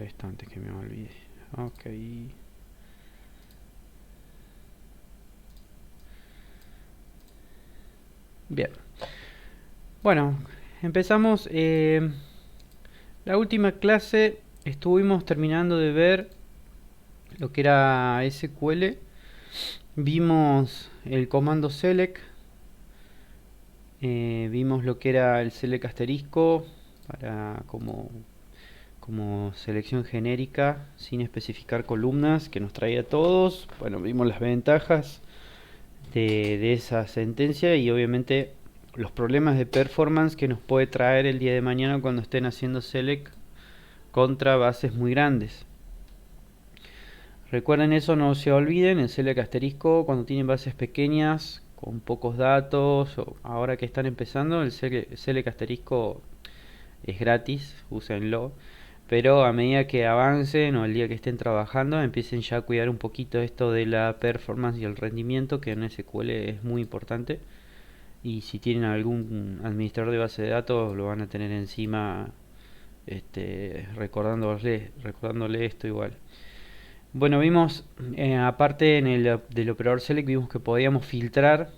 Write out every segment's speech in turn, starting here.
esto antes que me olvide. Ok. Bien. Bueno, empezamos. La última clase estuvimos terminando de ver lo que era SQL. Vimos el comando select. Vimos lo que era el select asterisco para como selección genérica sin especificar columnas que nos traía a todos. Bueno, vimos las ventajas de esa sentencia y obviamente los problemas de performance que nos puede traer el día de mañana cuando estén haciendo select contra bases muy grandes. Recuerden eso, no se olviden, el select asterisco cuando tienen bases pequeñas con pocos datos, o ahora que están empezando, el select asterisco es gratis, úsenlo. Pero a medida que avancen o el día que estén trabajando, empiecen ya a cuidar un poquito esto de la performance y el rendimiento, que en SQL es muy importante. Y si tienen algún administrador de base de datos, lo van a tener encima recordándole esto igual. Bueno, vimos, aparte del operador select, vimos que podíamos filtrar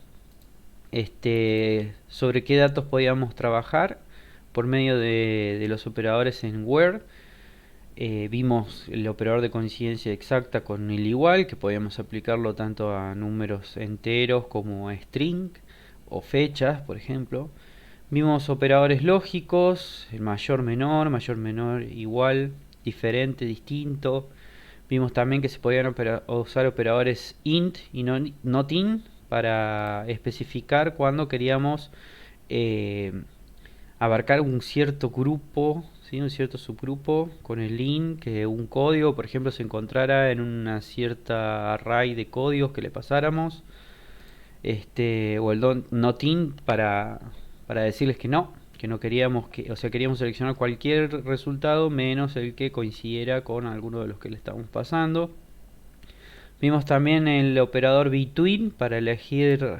sobre qué datos podíamos trabajar por medio de los operadores en where. Vimos el operador de coincidencia exacta con el igual, que podíamos aplicarlo tanto a números enteros como a string o fechas, por ejemplo. Vimos operadores lógicos, el mayor menor, igual, diferente, distinto. Vimos también que se podían usar operadores int y not int para especificar cuando queríamos eh, abarcar un cierto grupo, ¿sí? Un cierto subgrupo con el int, que un código, por ejemplo, se encontrara en una cierta array de códigos que le pasáramos. O el not int para decirles que no queríamos o sea, queríamos seleccionar cualquier resultado menos el que coincidiera con alguno de los que le estábamos pasando. Vimos también el operador between para elegir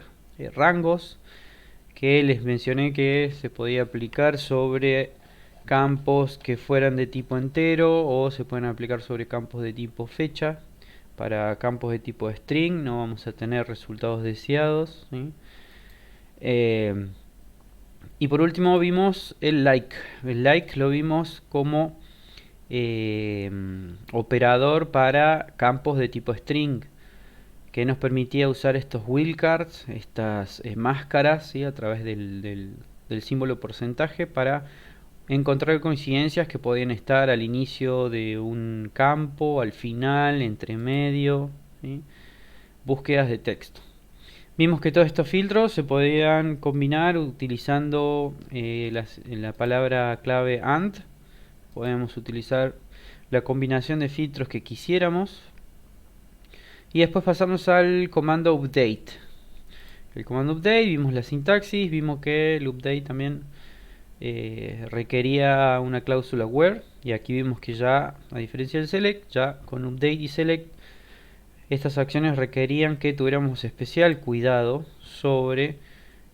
rangos, que les mencioné que se podía aplicar sobre campos que fueran de tipo entero o se pueden aplicar sobre campos de tipo fecha. Para campos de tipo string no vamos a tener resultados deseados, ¿sí? Y por último vimos el like. El like lo vimos como operador para campos de tipo string, que nos permitía usar estos wildcards, estas máscaras, ¿sí? A través del símbolo porcentaje para encontrar coincidencias que podían estar al inicio de un campo, al final, entre medio, ¿sí? Búsquedas de texto. Vimos que todos estos filtros se podían combinar utilizando la palabra clave AND. Podemos utilizar la combinación de filtros que quisiéramos. Y después pasamos al comando update. El comando update, vimos la sintaxis, vimos que el update también requería una cláusula where. Y aquí vimos que ya, a diferencia del select, ya con update y select, estas acciones requerían que tuviéramos especial cuidado sobre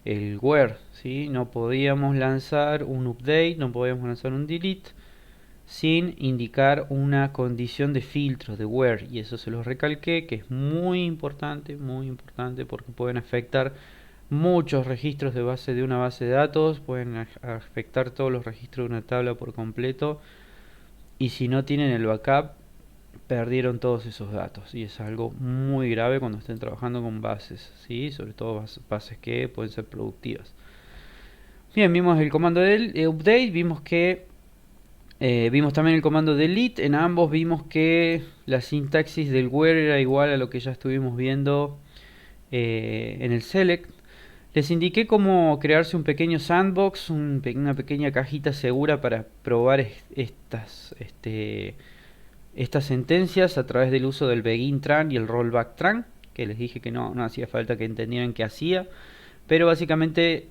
el where, ¿sí? No podíamos lanzar un update, no podíamos lanzar un delete sin indicar una condición de filtro de where, y eso se los recalqué, que es muy importante porque pueden afectar muchos registros de una base de datos, pueden afectar todos los registros de una tabla por completo, y si no tienen el backup perdieron todos esos datos, y es algo muy grave cuando estén trabajando con bases, ¿sí? Sobre todo bases que pueden ser productivas. Bien, vimos el comando del update, vimos también el comando delete. En ambos vimos que la sintaxis del where era igual a lo que ya estuvimos viendo en el select. Les indiqué cómo crearse un pequeño sandbox, una pequeña cajita segura para probar estas sentencias a través del uso del begin tran y el rollback tran, que les dije que no hacía falta que entendieran qué hacía, pero básicamente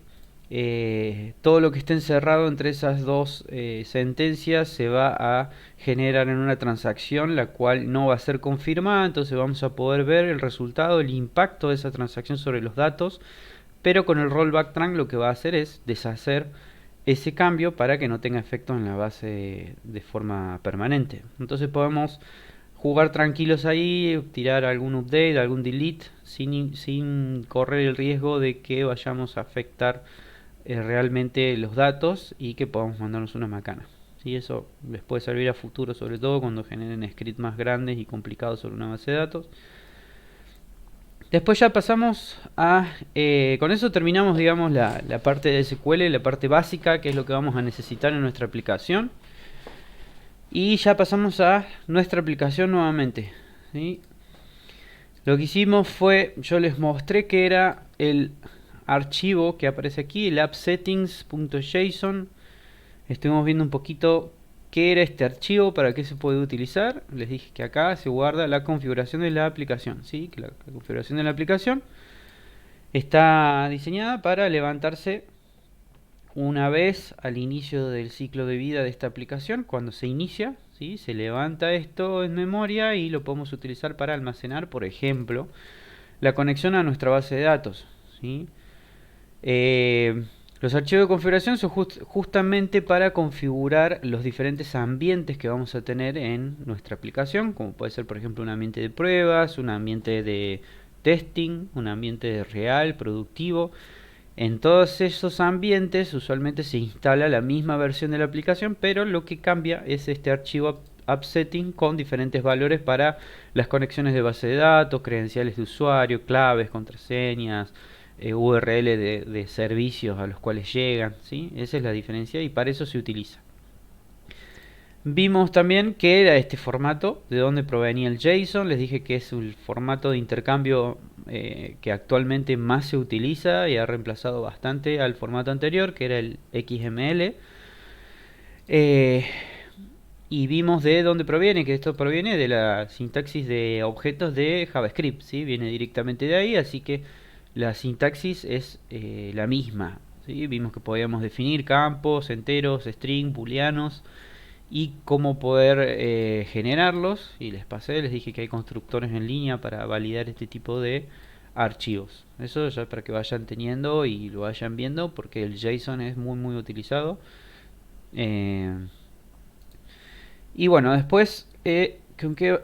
todo lo que esté encerrado entre esas dos sentencias se va a generar en una transacción, la cual no va a ser confirmada, entonces vamos a poder ver el resultado, el impacto de esa transacción sobre los datos, pero con el rollback tran lo que va a hacer es deshacer ese cambio para que no tenga efecto en la base de forma permanente. Entonces podemos jugar tranquilos ahí, tirar algún update, algún delete, sin correr el riesgo de que vayamos a afectar realmente los datos y que podamos mandarnos una macana. Y eso les puede servir a futuro, sobre todo cuando generen scripts más grandes y complicados sobre una base de datos. Después ya pasamos a... con eso terminamos, digamos, la parte de SQL, la parte básica, que es lo que vamos a necesitar en nuestra aplicación. Y ya pasamos a nuestra aplicación nuevamente, ¿sí? Lo que hicimos fue, yo les mostré que era el archivo que aparece aquí, el appsettings.json. Estuvimos viendo un poquito qué era este archivo, para qué se puede utilizar. Les dije que acá se guarda la configuración de la aplicación, ¿sí? Que la configuración de la aplicación está diseñada para levantarse una vez al inicio del ciclo de vida de esta aplicación. Cuando se inicia, ¿sí? Se levanta esto en memoria y lo podemos utilizar para almacenar, por ejemplo, la conexión a nuestra base de datos, ¿sí? Los archivos de configuración son justamente para configurar los diferentes ambientes que vamos a tener en nuestra aplicación, como puede ser, por ejemplo, un ambiente de pruebas, un ambiente de testing, un ambiente real, productivo. En todos esos ambientes usualmente se instala la misma versión de la aplicación, pero lo que cambia es este archivo appsetting con diferentes valores para las conexiones de base de datos, credenciales de usuario, claves, contraseñas, URL de servicios a los cuales llegan, ¿sí? Esa es la diferencia y para eso se utiliza. Vimos también que era este formato, de donde provenía el JSON. Les dije que es el formato de intercambio que actualmente más se utiliza y ha reemplazado bastante al formato anterior, que era el XML. Y vimos de dónde proviene, que esto proviene de la sintaxis de objetos de JavaScript, ¿sí? Viene directamente de ahí, así que la sintaxis es la misma, ¿sí? Vimos que podíamos definir campos, enteros, string, booleanos y cómo poder generarlos. Y les dije que hay constructores en línea para validar este tipo de archivos. Eso ya para que vayan teniendo y lo vayan viendo, porque el JSON es muy utilizado. Y bueno, después, ¿qué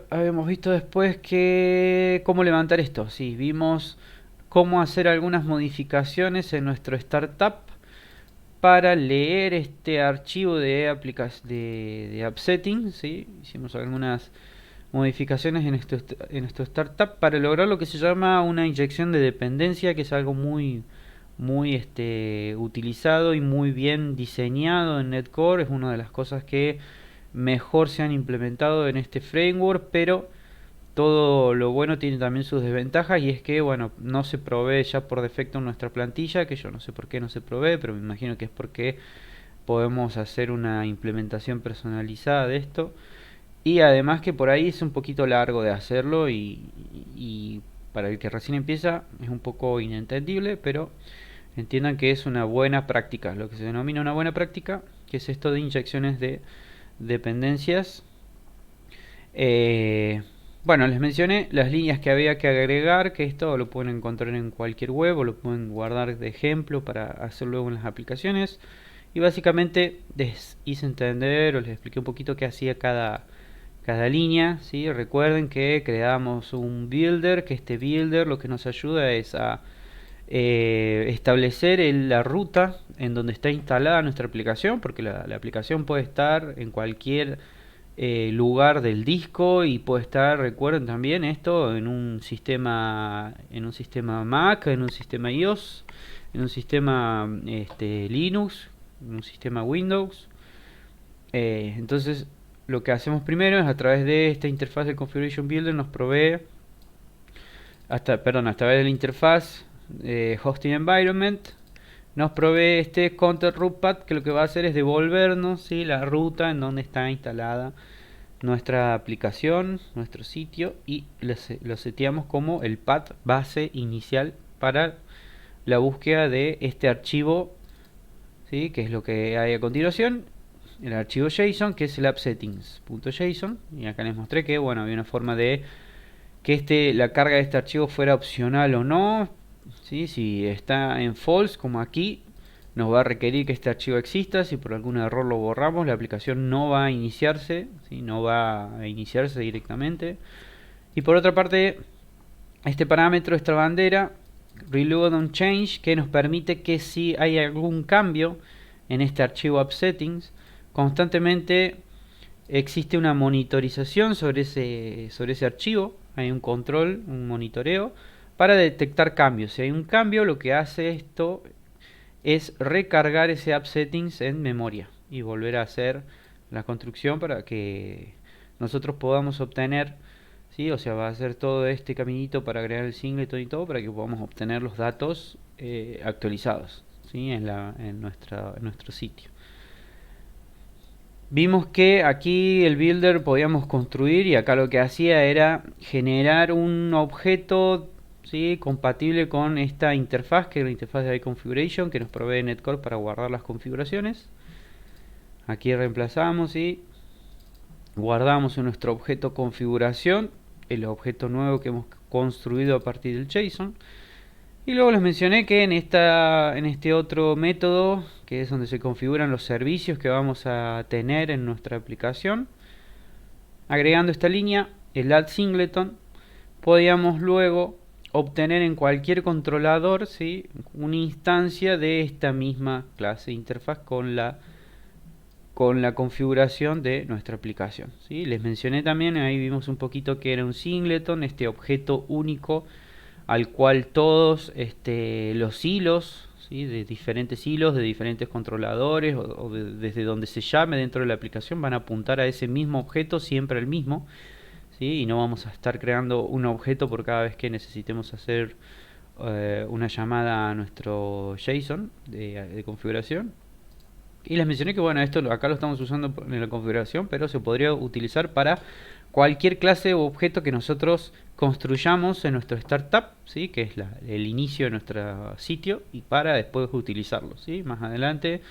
habíamos visto después? Que cómo levantar esto. Sí, vimos cómo hacer algunas modificaciones en nuestro startup para leer este archivo de appsetting, ¿sí? Hicimos algunas modificaciones en nuestro startup para lograr lo que se llama una inyección de dependencia, que es algo muy utilizado y muy bien diseñado en Netcore. Es una de las cosas que mejor se han implementado en este framework, pero todo lo bueno tiene también sus desventajas, y es que, bueno, no se provee ya por defecto en nuestra plantilla, que yo no sé por qué no se provee, pero me imagino que es porque podemos hacer una implementación personalizada de esto, y además que por ahí es un poquito largo de hacerlo y para el que recién empieza es un poco inentendible, pero entiendan que es una buena práctica, lo que se denomina una buena práctica, que es esto de inyecciones de dependencias. Bueno, les mencioné las líneas que había que agregar, que esto lo pueden encontrar en cualquier web o lo pueden guardar de ejemplo para hacer luego en las aplicaciones. Y básicamente les hice entender o les expliqué un poquito qué hacía cada línea, ¿sí? Recuerden que creamos un builder, que este builder lo que nos ayuda es a establecer la ruta en donde está instalada nuestra aplicación, porque la aplicación puede estar en cualquier lugar del disco y puede estar, recuerden también esto, en un sistema Mac, en un sistema iOS, en un sistema Linux, en un sistema Windows. Entonces lo que hacemos primero es, a través de esta interfaz de Configuration Builder, nos provee a través de la interfaz Hosting Environment, nos provee este content root path, que lo que va a hacer es devolvernos, ¿sí?, la ruta en donde está instalada nuestra aplicación, nuestro sitio, y lo seteamos como el path base inicial para la búsqueda de este archivo, ¿sí?, que es lo que hay a continuación, el archivo JSON, que es el appsettings.json. Y acá les mostré que, bueno, había una forma de que la carga de este archivo fuera opcional o no, ¿sí? Si está en false, como aquí, nos va a requerir que este archivo exista. Si por algún error lo borramos, la aplicación no va a iniciarse, ¿sí? No va a iniciarse directamente. Y por otra parte, este parámetro, esta bandera reload on change, que nos permite que si hay algún cambio en este archivo app settings, constantemente existe una monitorización sobre ese archivo. Hay un control, un monitoreo para detectar cambios. Si hay un cambio, lo que hace esto es recargar ese app settings en memoria y volver a hacer la construcción para que nosotros podamos obtener, ¿sí? O sea, va a hacer todo este caminito para crear el singleton y todo para que podamos obtener los datos actualizados, ¿sí? en nuestro sitio. Vimos que aquí el builder podíamos construir, y acá lo que hacía era generar un objeto, ¿sí? compatible con esta interfaz, que es la interfaz de iConfiguration, que nos provee Netcore para guardar las configuraciones. Aquí reemplazamos y guardamos en nuestro objeto configuración el objeto nuevo que hemos construido a partir del JSON. Y luego les mencioné que en este otro método, que es donde se configuran los servicios que vamos a tener en nuestra aplicación, agregando esta línea, el add singleton, podíamos luego obtener en cualquier controlador, ¿sí? una instancia de esta misma clase interfaz con la configuración de nuestra aplicación, ¿sí? Les mencioné también, ahí vimos un poquito que era un singleton, este objeto único al cual todos los hilos, ¿sí? de diferentes hilos, de diferentes controladores o desde donde se llame dentro de la aplicación, van a apuntar a ese mismo objeto, siempre el mismo, ¿sí? Y no vamos a estar creando un objeto por cada vez que necesitemos hacer una llamada a nuestro JSON de configuración. Y les mencioné que bueno, esto acá lo estamos usando en la configuración, pero se podría utilizar para cualquier clase o objeto que nosotros construyamos en nuestro startup, ¿sí? que es el inicio de nuestro sitio, y para después utilizarlo, ¿sí? Más adelante,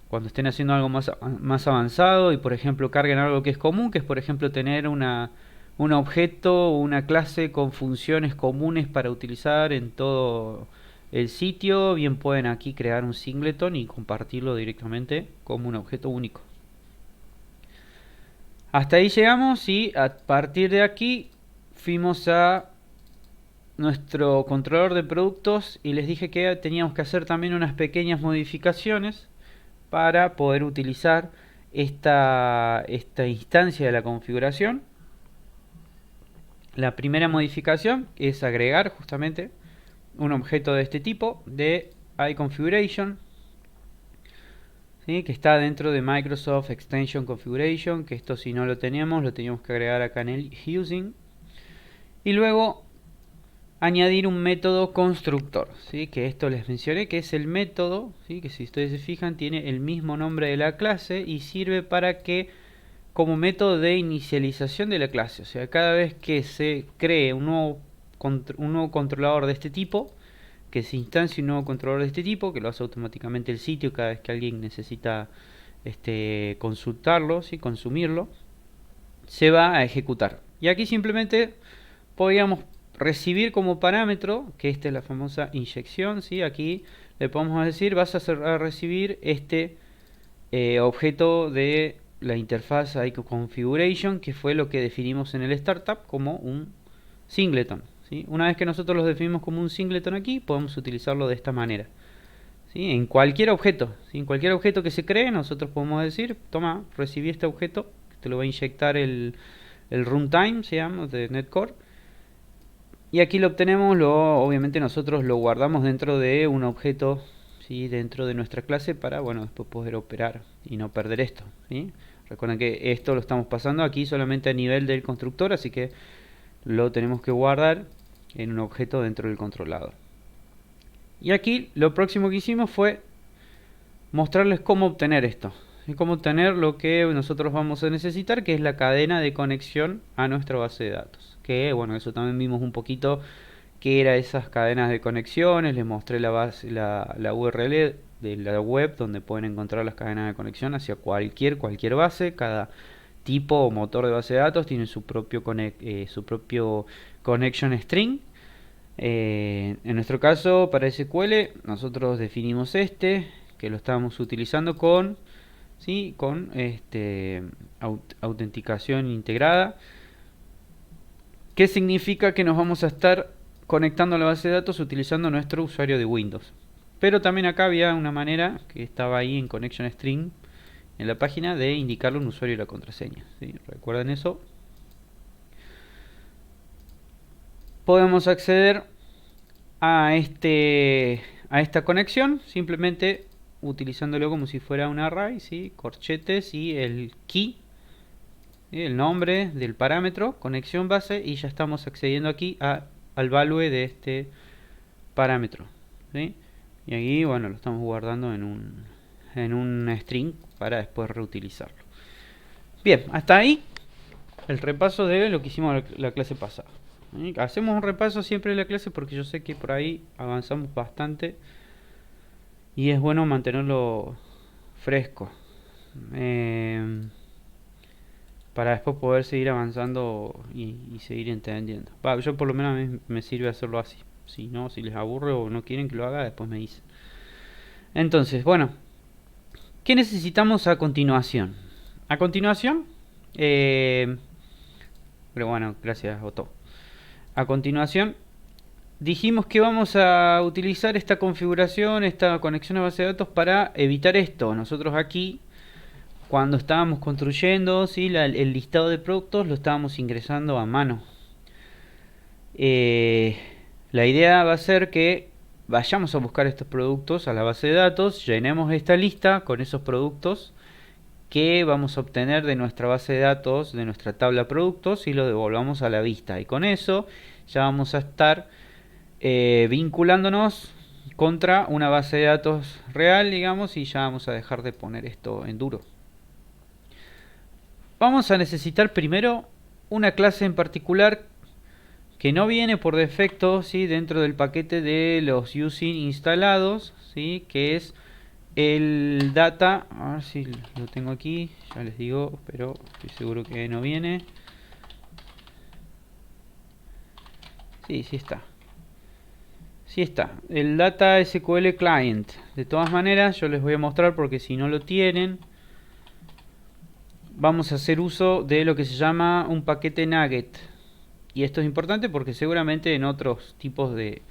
cuando estén haciendo algo más avanzado y por ejemplo carguen algo que es común, que es por ejemplo tener un objeto o una clase con funciones comunes para utilizar en todo el sitio, bien pueden aquí crear un singleton y compartirlo directamente como un objeto único. Hasta ahí llegamos y a partir de aquí fuimos a nuestro controlador de productos y les dije que teníamos que hacer también unas pequeñas modificaciones para poder utilizar esta instancia de la configuración. La primera modificación es agregar justamente un objeto de este tipo de iConfiguration, ¿sí? que está dentro de Microsoft Extension Configuration, que esto si no lo teníamos lo teníamos que agregar acá en el using, y luego añadir un método constructor, ¿sí? que esto les mencioné que es el método, ¿sí? que si ustedes se fijan tiene el mismo nombre de la clase y sirve para que como método de inicialización de la clase, o sea, cada vez que se cree un nuevo controlador de este tipo, que se instancia un nuevo controlador de este tipo, que lo hace automáticamente el sitio cada vez que alguien necesita consultarlo, ¿sí? consumirlo, se va a ejecutar. Y aquí simplemente podríamos recibir como parámetro, que esta es la famosa inyección, ¿sí? aquí le podemos decir, vas a recibir este objeto de la interfaz iConfiguration, que fue lo que definimos en el startup como un singleton. ¿Sí? Una vez que nosotros los definimos como un singleton aquí, podemos utilizarlo de esta manera. ¿Sí? En cualquier objeto, ¿sí? En cualquier objeto que se cree, nosotros podemos decir, toma, recibí este objeto, te lo va a inyectar el runtime, se llama, de Netcore. Y aquí lo obtenemos, obviamente nosotros lo guardamos dentro de un objeto, ¿sí? dentro de nuestra clase para, bueno, después poder operar y no perder esto. ¿Sí? Recuerden que esto lo estamos pasando aquí solamente a nivel del constructor, así que lo tenemos que guardar en un objeto dentro del controlador. Y aquí lo próximo que hicimos fue mostrarles cómo obtener esto, y cómo obtener lo que nosotros vamos a necesitar, que es la cadena de conexión a nuestra base de datos. Que bueno, eso también vimos un poquito qué era esas cadenas de conexiones. Les mostré la URL de la web donde pueden encontrar las cadenas de conexión hacia cualquier base. Cada tipo o motor de base de datos tiene su propio connection string. En nuestro caso, para SQL, nosotros definimos que lo estábamos utilizando con, ¿sí? Con autenticación integrada. ¿Qué significa? Que nos vamos a estar conectando a la base de datos utilizando nuestro usuario de Windows. Pero también acá había una manera que estaba ahí en Connection String en la página de indicarle un usuario y la contraseña, ¿sí? ¿Recuerdan eso? Podemos acceder a esta conexión simplemente utilizándolo como si fuera un array, ¿sí? Corchetes y el key, ¿sí? El nombre del parámetro, conexión base, y ya estamos accediendo aquí al value de este parámetro, ¿sí? Y aquí, bueno, lo estamos guardando en un string para después reutilizarlo. Bien, hasta ahí el repaso de lo que hicimos la clase pasada. Hacemos un repaso siempre de la clase porque yo sé que por ahí avanzamos bastante y es bueno mantenerlo fresco para después poder seguir avanzando y seguir entendiendo. Yo por lo menos a mí me sirve hacerlo así. Si no, si les aburre o no quieren que lo haga, después me dicen. Entonces, bueno, ¿qué necesitamos a continuación? A continuación, pero bueno, gracias Otto. A continuación, dijimos que vamos a utilizar esta configuración, esta conexión a base de datos para evitar esto. Nosotros aquí, cuando estábamos construyendo, ¿sí? El listado de productos lo estábamos ingresando a mano. La idea va a ser que vayamos a buscar estos productos a la base de datos, llenemos esta lista con esos productos que vamos a obtener de nuestra base de datos, de nuestra tabla productos, y lo devolvamos a la vista. Y con eso ya vamos a estar vinculándonos contra una base de datos real, digamos, y ya vamos a dejar de poner esto en duro. Vamos a necesitar primero una clase en particular que no viene por defecto, ¿sí? Dentro del paquete de los using instalados, ¿sí? Que es el data. A ver si lo tengo aquí, ya les digo, pero estoy seguro que no viene. Sí, sí está. Sí está, el Data SQL Client. De todas maneras, yo les voy a mostrar porque si no lo tienen, vamos a hacer uso de lo que se llama un paquete Nugget. Y esto es importante porque seguramente en otros tipos de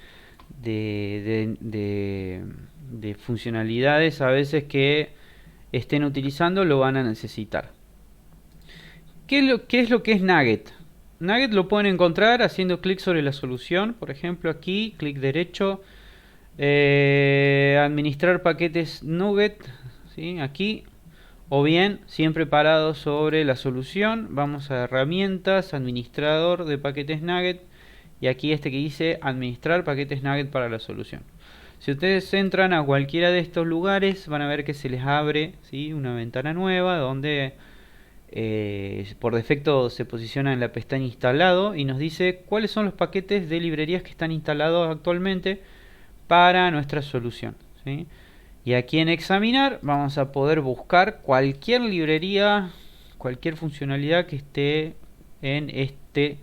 funcionalidades a veces que estén utilizando lo van a necesitar. ¿Qué es lo que es Nugget? Nugget lo pueden encontrar haciendo clic sobre la solución. Por ejemplo, aquí, clic derecho, administrar paquetes Nugget, ¿sí? Aquí, o bien siempre parado sobre la solución, vamos a herramientas, administrador de paquetes Nugget, y aquí este que dice administrar paquetes Nugget para la solución. Si ustedes entran a cualquiera de estos lugares, van a ver que se les abre, ¿sí? Una ventana nueva donde por defecto se posiciona en la pestaña instalado y nos dice cuáles son los paquetes de librerías que están instalados actualmente para nuestra solución, ¿sí? Y aquí en examinar vamos a poder buscar cualquier librería, cualquier funcionalidad que esté en este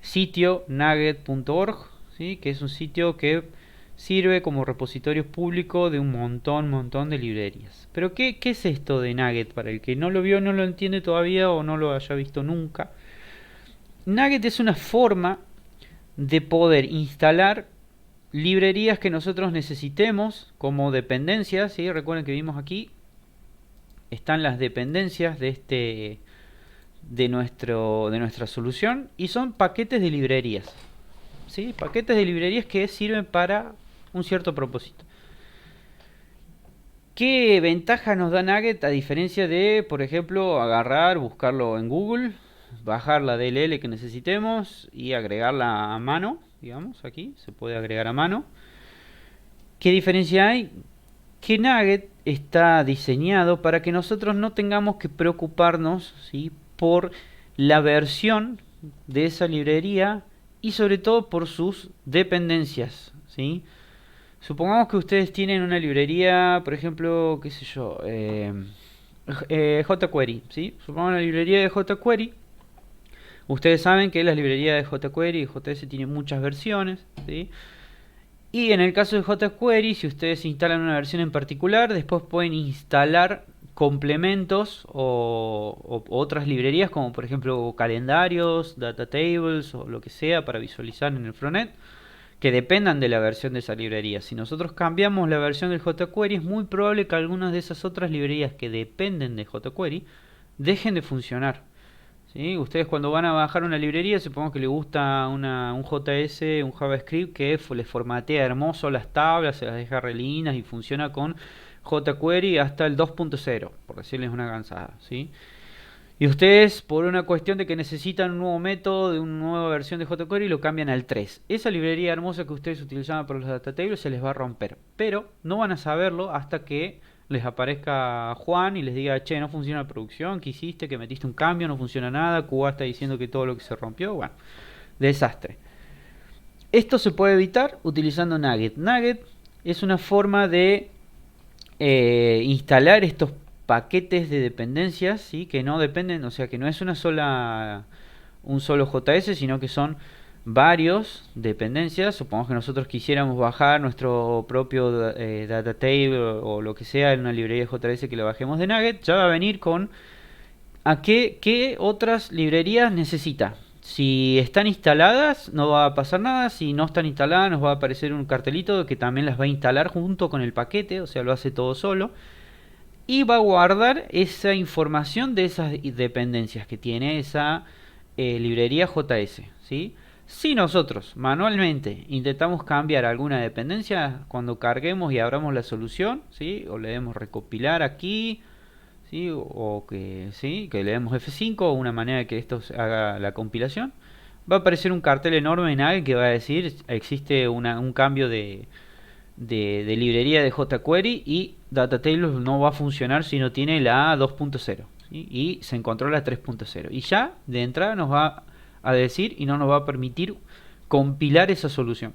sitio nugget.org, ¿sí? Que es un sitio que sirve como repositorio público de un montón de librerías. Pero ¿qué es esto de Nugget? Para el que no lo vio, no lo entiende todavía o no lo haya visto nunca. Nugget es una forma de poder instalar librerías que nosotros necesitemos como dependencias, ¿sí? Recuerden que vimos aquí están las dependencias de nuestra solución y son paquetes de librerías, ¿sí? Paquetes de librerías que sirven para un cierto propósito. ¿Qué ventaja nos da Nugget a diferencia de, por ejemplo, agarrar, buscarlo en Google, bajar la DLL que necesitemos y agregarla a mano? Digamos, aquí se puede agregar a mano. ¿Qué diferencia hay? Que Nugget está diseñado para que nosotros no tengamos que preocuparnos, ¿sí? Por la versión de esa librería y sobre todo por sus dependencias, ¿sí? Supongamos que ustedes tienen una librería, por ejemplo, qué sé yo, jQuery, ¿sí? Supongamos una librería de jQuery. Ustedes saben que las librerías de jQuery y JS tienen muchas versiones, ¿sí? Y en el caso de jQuery, si ustedes instalan una versión en particular, después pueden instalar complementos o otras librerías como por ejemplo calendarios, data tables o lo que sea para visualizar en el frontend que dependan de la versión de esa librería. Si nosotros cambiamos la versión del jQuery, es muy probable que algunas de esas otras librerías que dependen de jQuery dejen de funcionar. ¿Sí? Ustedes cuando van a bajar una librería, supongo que les gusta un JS, un JavaScript que les formatea hermoso las tablas, se las deja re lindas y funciona con jQuery hasta el 2.0, por decirles una cansada, ¿sí? Y ustedes, por una cuestión de que necesitan un nuevo método, de una nueva versión de jQuery, lo cambian al 3. Esa librería hermosa que ustedes utilizaban para los data tables se les va a romper. Pero no van a saberlo hasta que les aparezca Juan y les diga, che, no funciona la producción, ¿qué hiciste? Que metiste un cambio, no funciona nada, Cuba está diciendo que todo lo que se rompió, bueno, desastre. Esto se puede evitar utilizando Nugget. Nugget es una forma de instalar estos paquetes de dependencias, ¿sí? Que no dependen, o sea que no es un solo JS, sino que son varios dependencias. Supongamos que nosotros quisiéramos bajar nuestro propio data table o lo que sea en una librería de JS que lo bajemos de Nugget, ya va a venir con a qué otras librerías necesita. Si están instaladas no va a pasar nada, si no están instaladas nos va a aparecer un cartelito que también las va a instalar junto con el paquete, o sea lo hace todo solo. Y va a guardar esa información de esas dependencias que tiene esa librería JS, ¿sí? Si nosotros manualmente intentamos cambiar alguna dependencia, cuando carguemos y abramos la solución, ¿sí? O le demos recopilar aquí, ¿sí? O que, ¿sí? Que le demos F5, una manera de que esto haga la compilación, va a aparecer un cartel enorme en AG que va a decir existe un cambio de librería de jQuery y Data Tables no va a funcionar si no tiene la 2.0, ¿sí? Y se encontró la 3.0 y ya de entrada nos va a decir y no nos va a permitir compilar esa solución,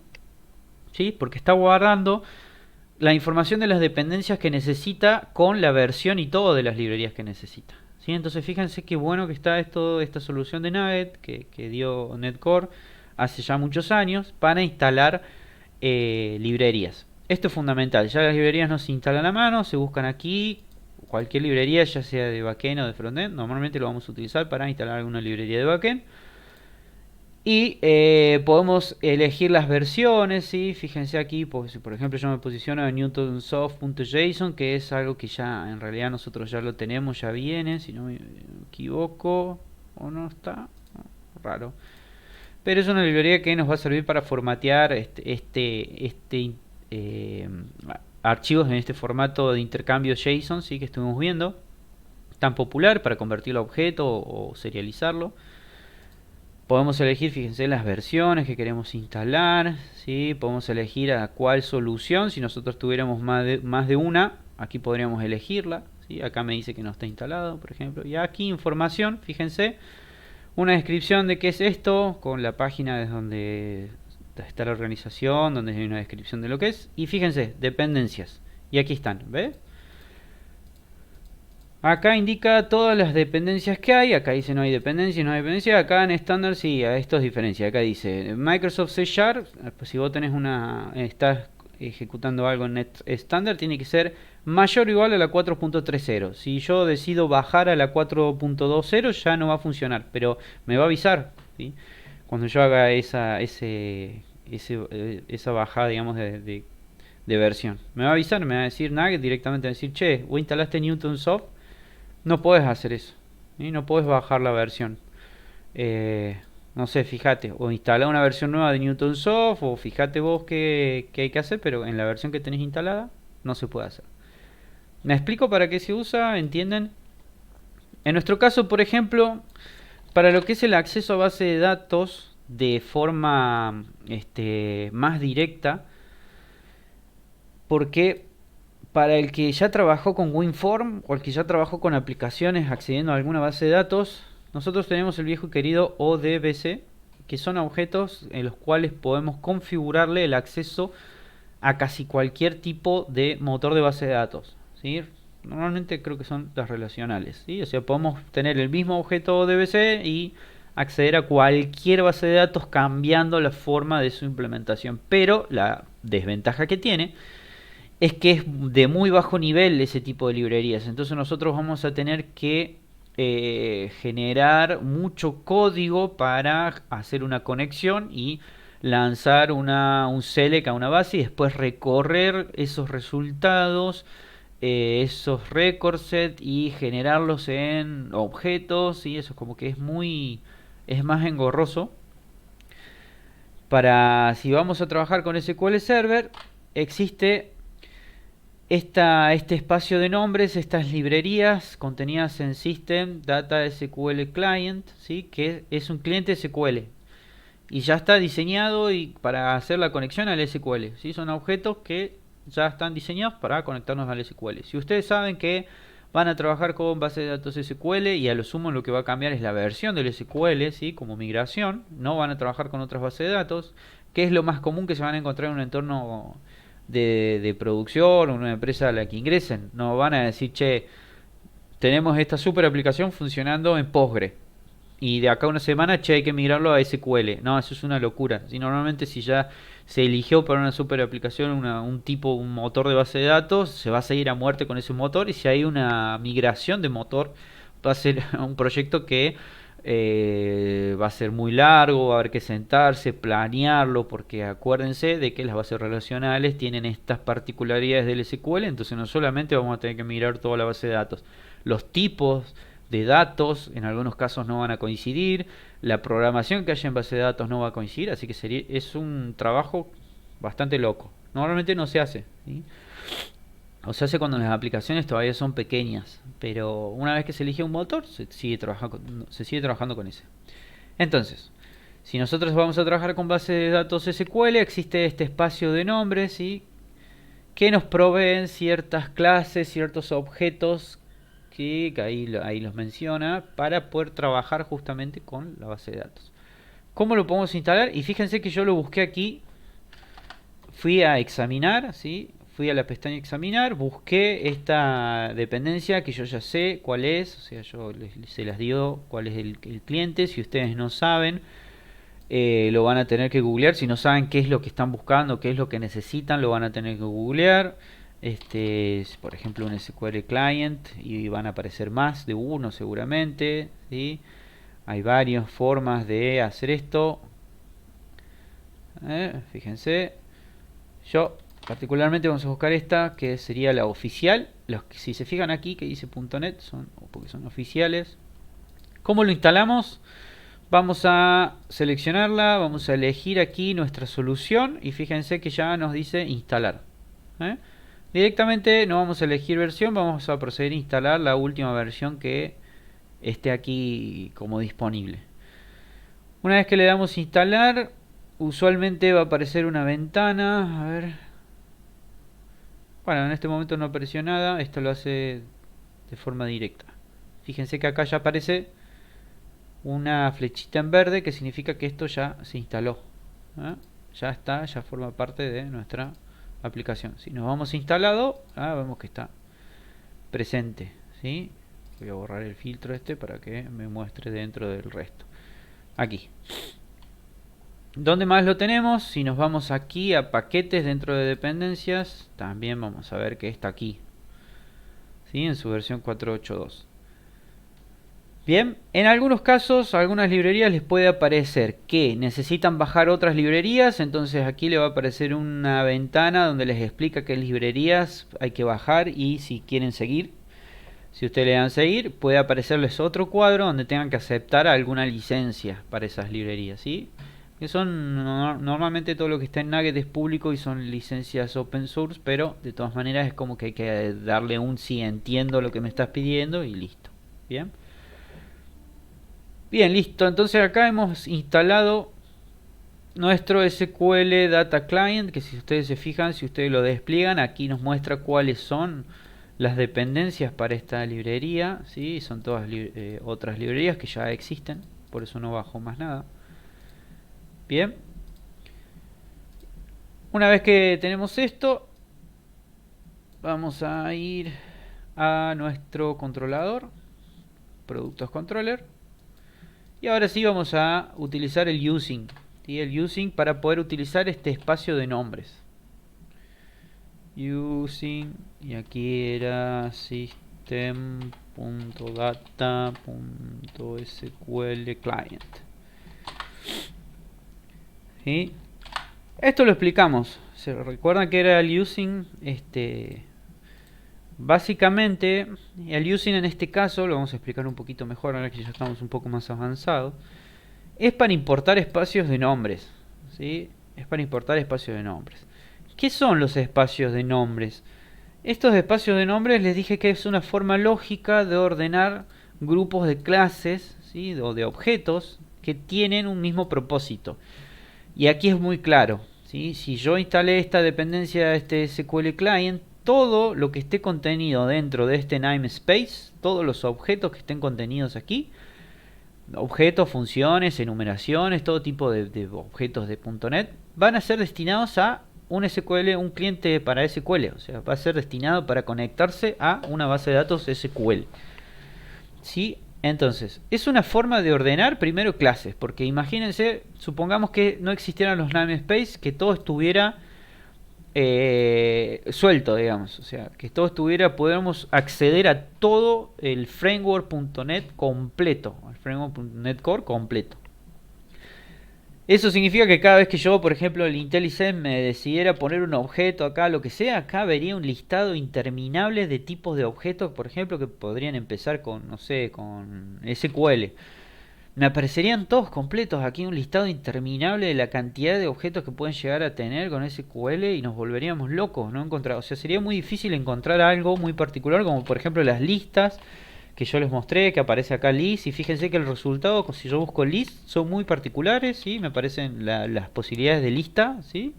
¿sí? Porque está guardando la información de las dependencias que necesita con la versión y todo de las librerías que necesita, ¿sí? Entonces fíjense qué bueno que está esta solución de Nugget que dio Netcore hace ya muchos años para instalar librerías. Esto es fundamental, ya las librerías no se instalan a mano, se buscan aquí, cualquier librería, ya sea de backend o de frontend, normalmente lo vamos a utilizar para instalar alguna librería de backend. Y podemos elegir las versiones, ¿sí? Fíjense aquí, pues, por ejemplo yo me posiciono en newtonsoft.json, que es algo que ya en realidad nosotros ya lo tenemos, ya viene, si no me equivoco, o no está, raro. Pero es una librería que nos va a servir para formatear eh, archivos en este formato de intercambio JSON, ¿sí? Que estuvimos viendo, tan popular para convertirlo a objeto o serializarlo. Podemos elegir, fíjense, las versiones que queremos instalar, ¿sí? Podemos elegir a cuál solución, si nosotros tuviéramos más de una, aquí podríamos elegirla, ¿sí? Acá me dice que no está instalado, por ejemplo, y aquí información, fíjense, una descripción de qué es esto, con la página desde donde está la organización, donde hay una descripción de lo que es, y fíjense, dependencias, y aquí están, ¿ves? Acá indica todas las dependencias que hay. Acá dice no hay dependencia, no hay dependencia. Acá en estándar sí, esto es diferencia. Acá dice Microsoft C Sharp. Pues si vos tenés estás ejecutando algo en Net estándar, tiene que ser mayor o igual a la 4.30. Si yo decido bajar a la 4.20 ya no va a funcionar, pero me va a avisar, ¿sí? Cuando yo haga esa bajada, digamos, de versión. Me va a avisar, me va a decir Nugget directamente, va a decir, che, vos instalaste Newtonsoft. No puedes hacer eso, ¿sí? No puedes bajar la versión. No sé, fíjate, o instala una versión nueva de Newtonsoft, o fíjate vos qué hay que hacer, pero en la versión que tenés instalada no se puede hacer. ¿Me explico para qué se usa? ¿Entienden? En nuestro caso, por ejemplo, para lo que es el acceso a base de datos de forma más directa, porque para el que ya trabajó con WinForm o el que ya trabajó con aplicaciones accediendo a alguna base de datos, nosotros tenemos el viejo y querido ODBC, que son objetos en los cuales podemos configurarle el acceso a casi cualquier tipo de motor de base de datos, ¿sí? Normalmente creo que son las relacionales, ¿sí? O sea, podemos tener el mismo objeto ODBC y acceder a cualquier base de datos cambiando la forma de su implementación, pero la desventaja que tiene es que es de muy bajo nivel ese tipo de librerías. Entonces nosotros vamos a tener que generar mucho código para hacer una conexión y lanzar un select a una base y después recorrer esos resultados, esos record set y generarlos en objetos. Y eso es como que es más engorroso. Para si vamos a trabajar con SQL Server, existe este espacio de nombres, estas librerías contenidas en System Data SQL Client, ¿sí? Que es un cliente SQL y ya está diseñado y para hacer la conexión al SQL, ¿sí? Son objetos que ya están diseñados para conectarnos al SQL. Si ustedes saben que van a trabajar con base de datos SQL y a lo sumo lo que va a cambiar es la versión del SQL, ¿sí? Como migración, no van a trabajar con otras bases de datos, que es lo más común que se van a encontrar en un entorno de producción o una empresa a la que ingresen. No van a decir, che, tenemos esta super aplicación funcionando en Postgre y de acá a una semana, che, hay que migrarlo a SQL. No, eso es una locura. Si normalmente si ya se eligió para una super aplicación un motor de base de datos, se va a seguir a muerte con ese motor. Y si hay una migración de motor, va a ser un proyecto que va a ser muy largo, va a haber que sentarse, planearlo, porque acuérdense de que las bases relacionales tienen estas particularidades del SQL, entonces no solamente vamos a tener que migrar toda la base de datos, los tipos de datos en algunos casos no van a coincidir, la programación que haya en base de datos no va a coincidir, así que es un trabajo bastante loco. Normalmente no se hace, ¿sí? O se hace cuando las aplicaciones todavía son pequeñas, pero una vez que se elige un motor, se sigue trabajando con ese. Entonces, si nosotros vamos a trabajar con base de datos SQL, existe este espacio de nombres, ¿sí? Que nos proveen ciertas clases, ciertos objetos que ahí los menciona para poder trabajar justamente con la base de datos. ¿Cómo lo podemos instalar? Y fíjense que yo lo busqué aquí, fui a examinar, ¿sí? Fui a la pestaña examinar, busqué esta dependencia que yo ya sé cuál es, o sea, se las dio cuál es el cliente. Si ustedes no saben, lo van a tener que googlear. Si no saben qué es lo que están buscando, qué es lo que necesitan, lo van a tener que googlear. Este es, por ejemplo, un SQL Client y van a aparecer más de uno seguramente, ¿sí? Hay varias formas de hacer esto. Fíjense, yo particularmente vamos a buscar esta que sería la oficial. Si se fijan aquí que dice .net son porque son oficiales. ¿Cómo lo instalamos? Vamos a seleccionarla, vamos a elegir aquí nuestra solución y fíjense que ya nos dice instalar. Directamente no vamos a elegir versión, vamos a proceder a instalar la última versión que esté aquí como disponible. Una vez que le damos a instalar, usualmente va a aparecer una ventana. A ver. Bueno, en este momento no apareció nada, esto lo hace de forma directa. Fíjense que acá ya aparece una flechita en verde que significa que esto ya se instaló. Ya está, ya forma parte de nuestra aplicación. Si nos vamos a instalado, vemos que está presente, ¿sí? Voy a borrar el filtro este para que me muestre dentro del resto. Aquí. ¿Dónde más lo tenemos? Si nos vamos aquí a paquetes dentro de dependencias, también vamos a ver que está aquí, ¿sí? En su versión 4.8.2. Bien, en algunos casos, a algunas librerías les puede aparecer que necesitan bajar otras librerías, entonces aquí le va a aparecer una ventana donde les explica qué librerías hay que bajar y si quieren seguir. Si ustedes le dan seguir, puede aparecerles otro cuadro donde tengan que aceptar alguna licencia para esas librerías, ¿sí? Que son normalmente todo lo que está en Nugget es público y son licencias open source, pero de todas maneras es como que hay que darle un sí, entiendo lo que me estás pidiendo y listo. Bien. Bien, listo. Entonces acá hemos instalado nuestro SQL Data Client, que si ustedes se fijan, si ustedes lo despliegan, aquí nos muestra cuáles son las dependencias para esta librería, ¿sí? Son todas otras librerías que ya existen, por eso no bajo más nada. Bien. Una vez que tenemos esto, vamos a ir a nuestro controlador, productos controller. Y ahora sí vamos a utilizar el using. ¿Sí? El using para poder utilizar este espacio de nombres. using, y aquí era system.data.sql client. ¿Sí? Esto lo explicamos. ¿Se recuerdan que era el using? Básicamente, el using en este caso, lo vamos a explicar un poquito mejor ahora que ya estamos un poco más avanzados, es para importar espacios de nombres. ¿Sí? Es para importar espacios de nombres. ¿Qué son los espacios de nombres? Estos espacios de nombres les dije que es una forma lógica de ordenar grupos de clases, ¿sí? O de objetos que tienen un mismo propósito. Y aquí es muy claro, ¿sí? Si yo instalé esta dependencia de este SQL Client, todo lo que esté contenido dentro de este namespace, todos los objetos que estén contenidos aquí, objetos, funciones, enumeraciones, todo tipo de objetos de .NET, van a ser destinados a un SQL, un cliente para SQL, o sea, va a ser destinado para conectarse a una base de datos SQL. ¿Sí? Entonces, es una forma de ordenar primero clases, porque imagínense, supongamos que no existieran los namespace, que todo estuviera suelto, digamos, o sea, que todo estuviera, podemos acceder a todo el framework.net completo, el framework.net Core completo. Eso significa que cada vez que yo, por ejemplo, el IntelliSense me decidiera poner un objeto acá, lo que sea, acá vería un listado interminable de tipos de objetos, por ejemplo, que podrían empezar con, no sé, con SQL. Me aparecerían todos completos aquí, un listado interminable de la cantidad de objetos que pueden llegar a tener con SQL y nos volveríamos locos, ¿no? O sea, sería muy difícil encontrar algo muy particular, como por ejemplo las listas que yo les mostré, que aparece acá list, y fíjense que el resultado, si yo busco list, son muy particulares, ¿sí? Me aparecen las posibilidades de lista, ¿sí?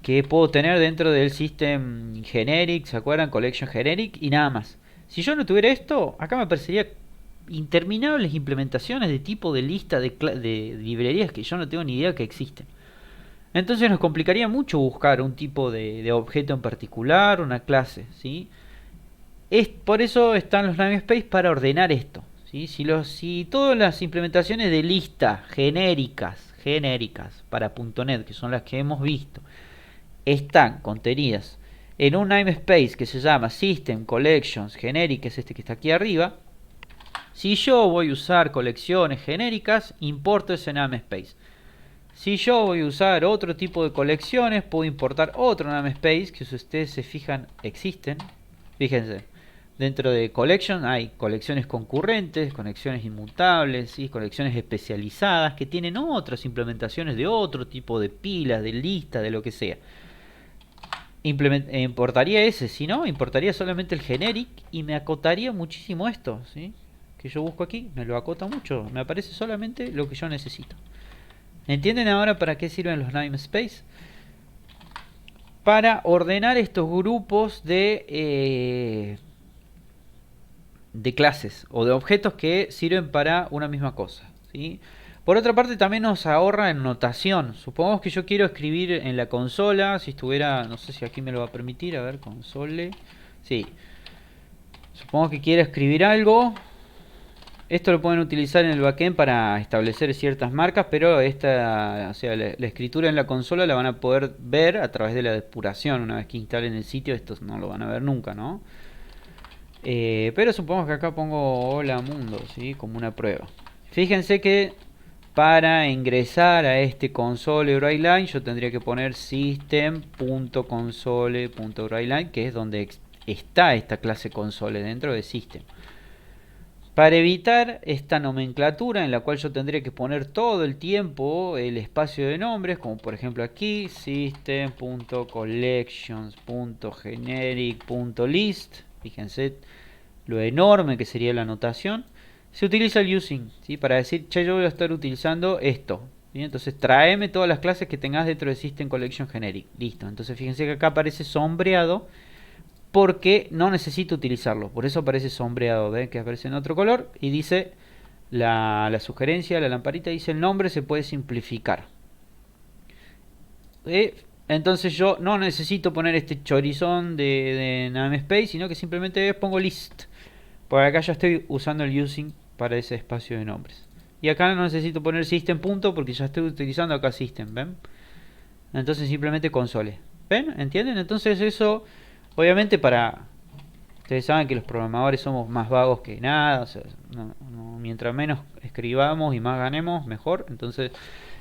Que puedo tener dentro del system generic, ¿se acuerdan? Collection generic y nada más. Si yo no tuviera esto, acá me aparecería interminables implementaciones de tipo de lista de librerías que yo no tengo ni idea que existen. Entonces nos complicaría mucho buscar un tipo de objeto en particular, una clase, ¿sí? Por eso están los namespace, para ordenar esto, ¿sí? Si todas las implementaciones de lista genéricas para .NET, que son las que hemos visto, están contenidas en un namespace que se llama System Collections Generic, que es este que está aquí arriba, si yo voy a usar colecciones genéricas, importo ese namespace. Si yo voy a usar otro tipo de colecciones, puedo importar otro namespace, que si ustedes se fijan, existen. Fíjense, dentro de collection hay colecciones concurrentes, colecciones inmutables, ¿sí? Colecciones especializadas que tienen otras implementaciones de otro tipo de pilas, de lista, de lo que sea. Importaría ese, si no, importaría solamente el generic y me acotaría muchísimo esto, ¿sí? Que yo busco aquí, me lo acota mucho, me aparece solamente lo que yo necesito. ¿Entienden ahora para qué sirven los namespace? Para ordenar estos grupos de clases o de objetos que sirven para una misma cosa, ¿sí? Por otra parte, también nos ahorra en notación. Supongamos que yo quiero escribir en la consola, si estuviera, no sé si aquí me lo va a permitir, a ver, console, sí. Supongo que quiero escribir algo. Esto lo pueden utilizar en el backend para establecer ciertas marcas, pero o sea, la escritura en la consola la van a poder ver a través de la depuración. Una vez que instalen el sitio, estos no lo van a ver nunca, ¿no? Pero supongamos que acá pongo hola mundo, ¿sí? Como una prueba. Fíjense que para ingresar a este console.writeline yo tendría que poner system.console.writeline, que es donde está esta clase console dentro de system. Para evitar esta nomenclatura en la cual yo tendría que poner todo el tiempo el espacio de nombres, como por ejemplo aquí, system.collections.generic.list, fíjense lo enorme que sería la notación, se utiliza el using, ¿sí? Para decir, che, yo voy a estar utilizando esto, ¿sí? Entonces tráeme todas las clases que tengas dentro de System Collection Generic, listo. Entonces fíjense que acá aparece sombreado, porque no necesito utilizarlo, por eso aparece sombreado, ¿ven? Que aparece en otro color y dice la sugerencia, la lamparita dice el nombre se puede simplificar. Entonces yo no necesito poner este chorizón de namespace, sino que simplemente pongo list. Por acá ya estoy usando el using para ese espacio de nombres. Y acá no necesito poner system punto porque ya estoy utilizando acá system, ¿ven? Entonces simplemente console. ¿Ven? ¿Entienden? Entonces eso, obviamente para... Ustedes saben que los programadores somos más vagos que nada, o sea, mientras menos escribamos y más ganemos, mejor. Entonces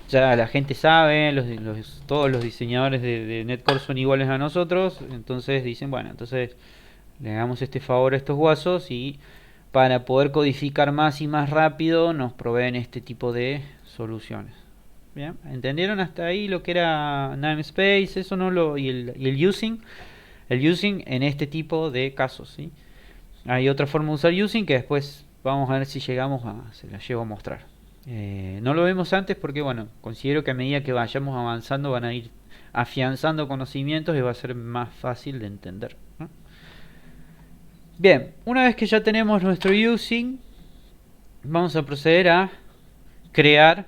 ya la gente sabe, todos los diseñadores de Netcore son iguales a nosotros, entonces dicen, bueno, entonces le damos este favor a estos guasos y para poder codificar más y más rápido nos proveen este tipo de soluciones. Bien, ¿entendieron hasta ahí lo que era namespace, eso no lo y el using? El using en este tipo de casos, ¿sí? Hay otra forma de usar using que después vamos a ver si llegamos a se la llevo a mostrar. No lo vemos antes porque bueno, considero que a medida que vayamos avanzando van a ir afianzando conocimientos y va a ser más fácil de entender, ¿no? Bien, una vez que ya tenemos nuestro using, vamos a proceder a crear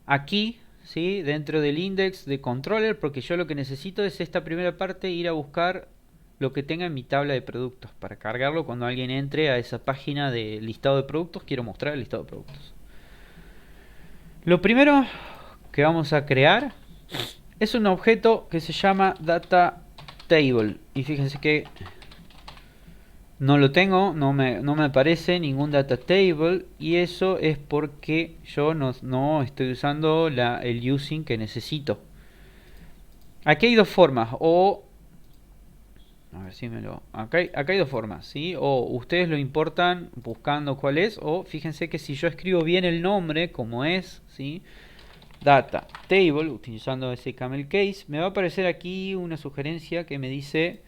aquí, ¿sí? Dentro del index de controller, porque yo lo que necesito es esta primera parte, ir a buscar lo que tenga en mi tabla de productos para cargarlo cuando alguien entre a esa página de listado de productos. Quiero mostrar el listado de productos. Lo primero que vamos a crear es un objeto que se llama data table, y fíjense que no lo tengo, no me aparece ningún data table, y eso es porque yo no estoy usando el using que necesito. Aquí hay dos formas, o a ver si me lo... Acá hay dos formas, ¿sí? O ustedes lo importan buscando cuál es, o fíjense que si yo escribo bien el nombre como es, ¿sí? Data table, utilizando ese camel case, me va a aparecer aquí una sugerencia que me dice: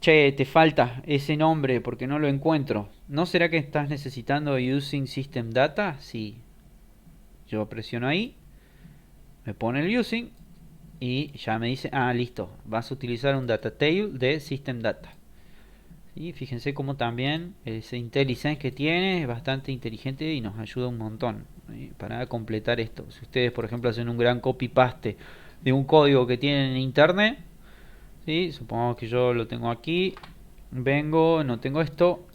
che, te falta ese nombre porque no lo encuentro. ¿No será que estás necesitando using system data? Sí. Yo presiono ahí, me pone el using y ya me dice, ah, listo, vas a utilizar un data table de system data. Y fíjense cómo también ese IntelliSense que tiene es bastante inteligente y nos ayuda un montón, ¿sí? Para completar esto. Si ustedes, por ejemplo, hacen un gran copy-paste de un código que tienen en internet, ¿sí? Supongamos que yo lo tengo aquí, vengo, no tengo esto,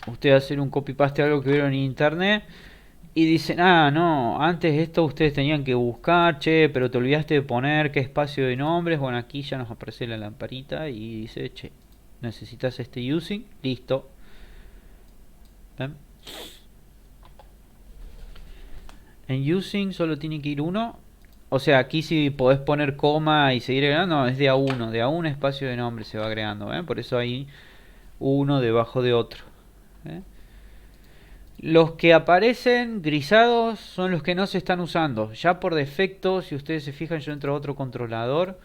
ustedes hacen un copy-paste de algo que vieron en internet y dicen, ah, no, antes esto ustedes tenían que buscar, che, pero te olvidaste de poner qué espacio de nombres. Bueno, aquí ya nos aparece la lamparita y dice, che, necesitas este using, listo. ¿Ven? En using solo tiene que ir uno. O sea, aquí si podés poner coma y seguir agregando, no, es de a uno espacio de nombre se va agregando, ¿ven? Por eso hay uno debajo de otro, ¿eh? Los que aparecen grisados son los que no se están usando. Ya por defecto, si ustedes se fijan, yo entro a otro controlador.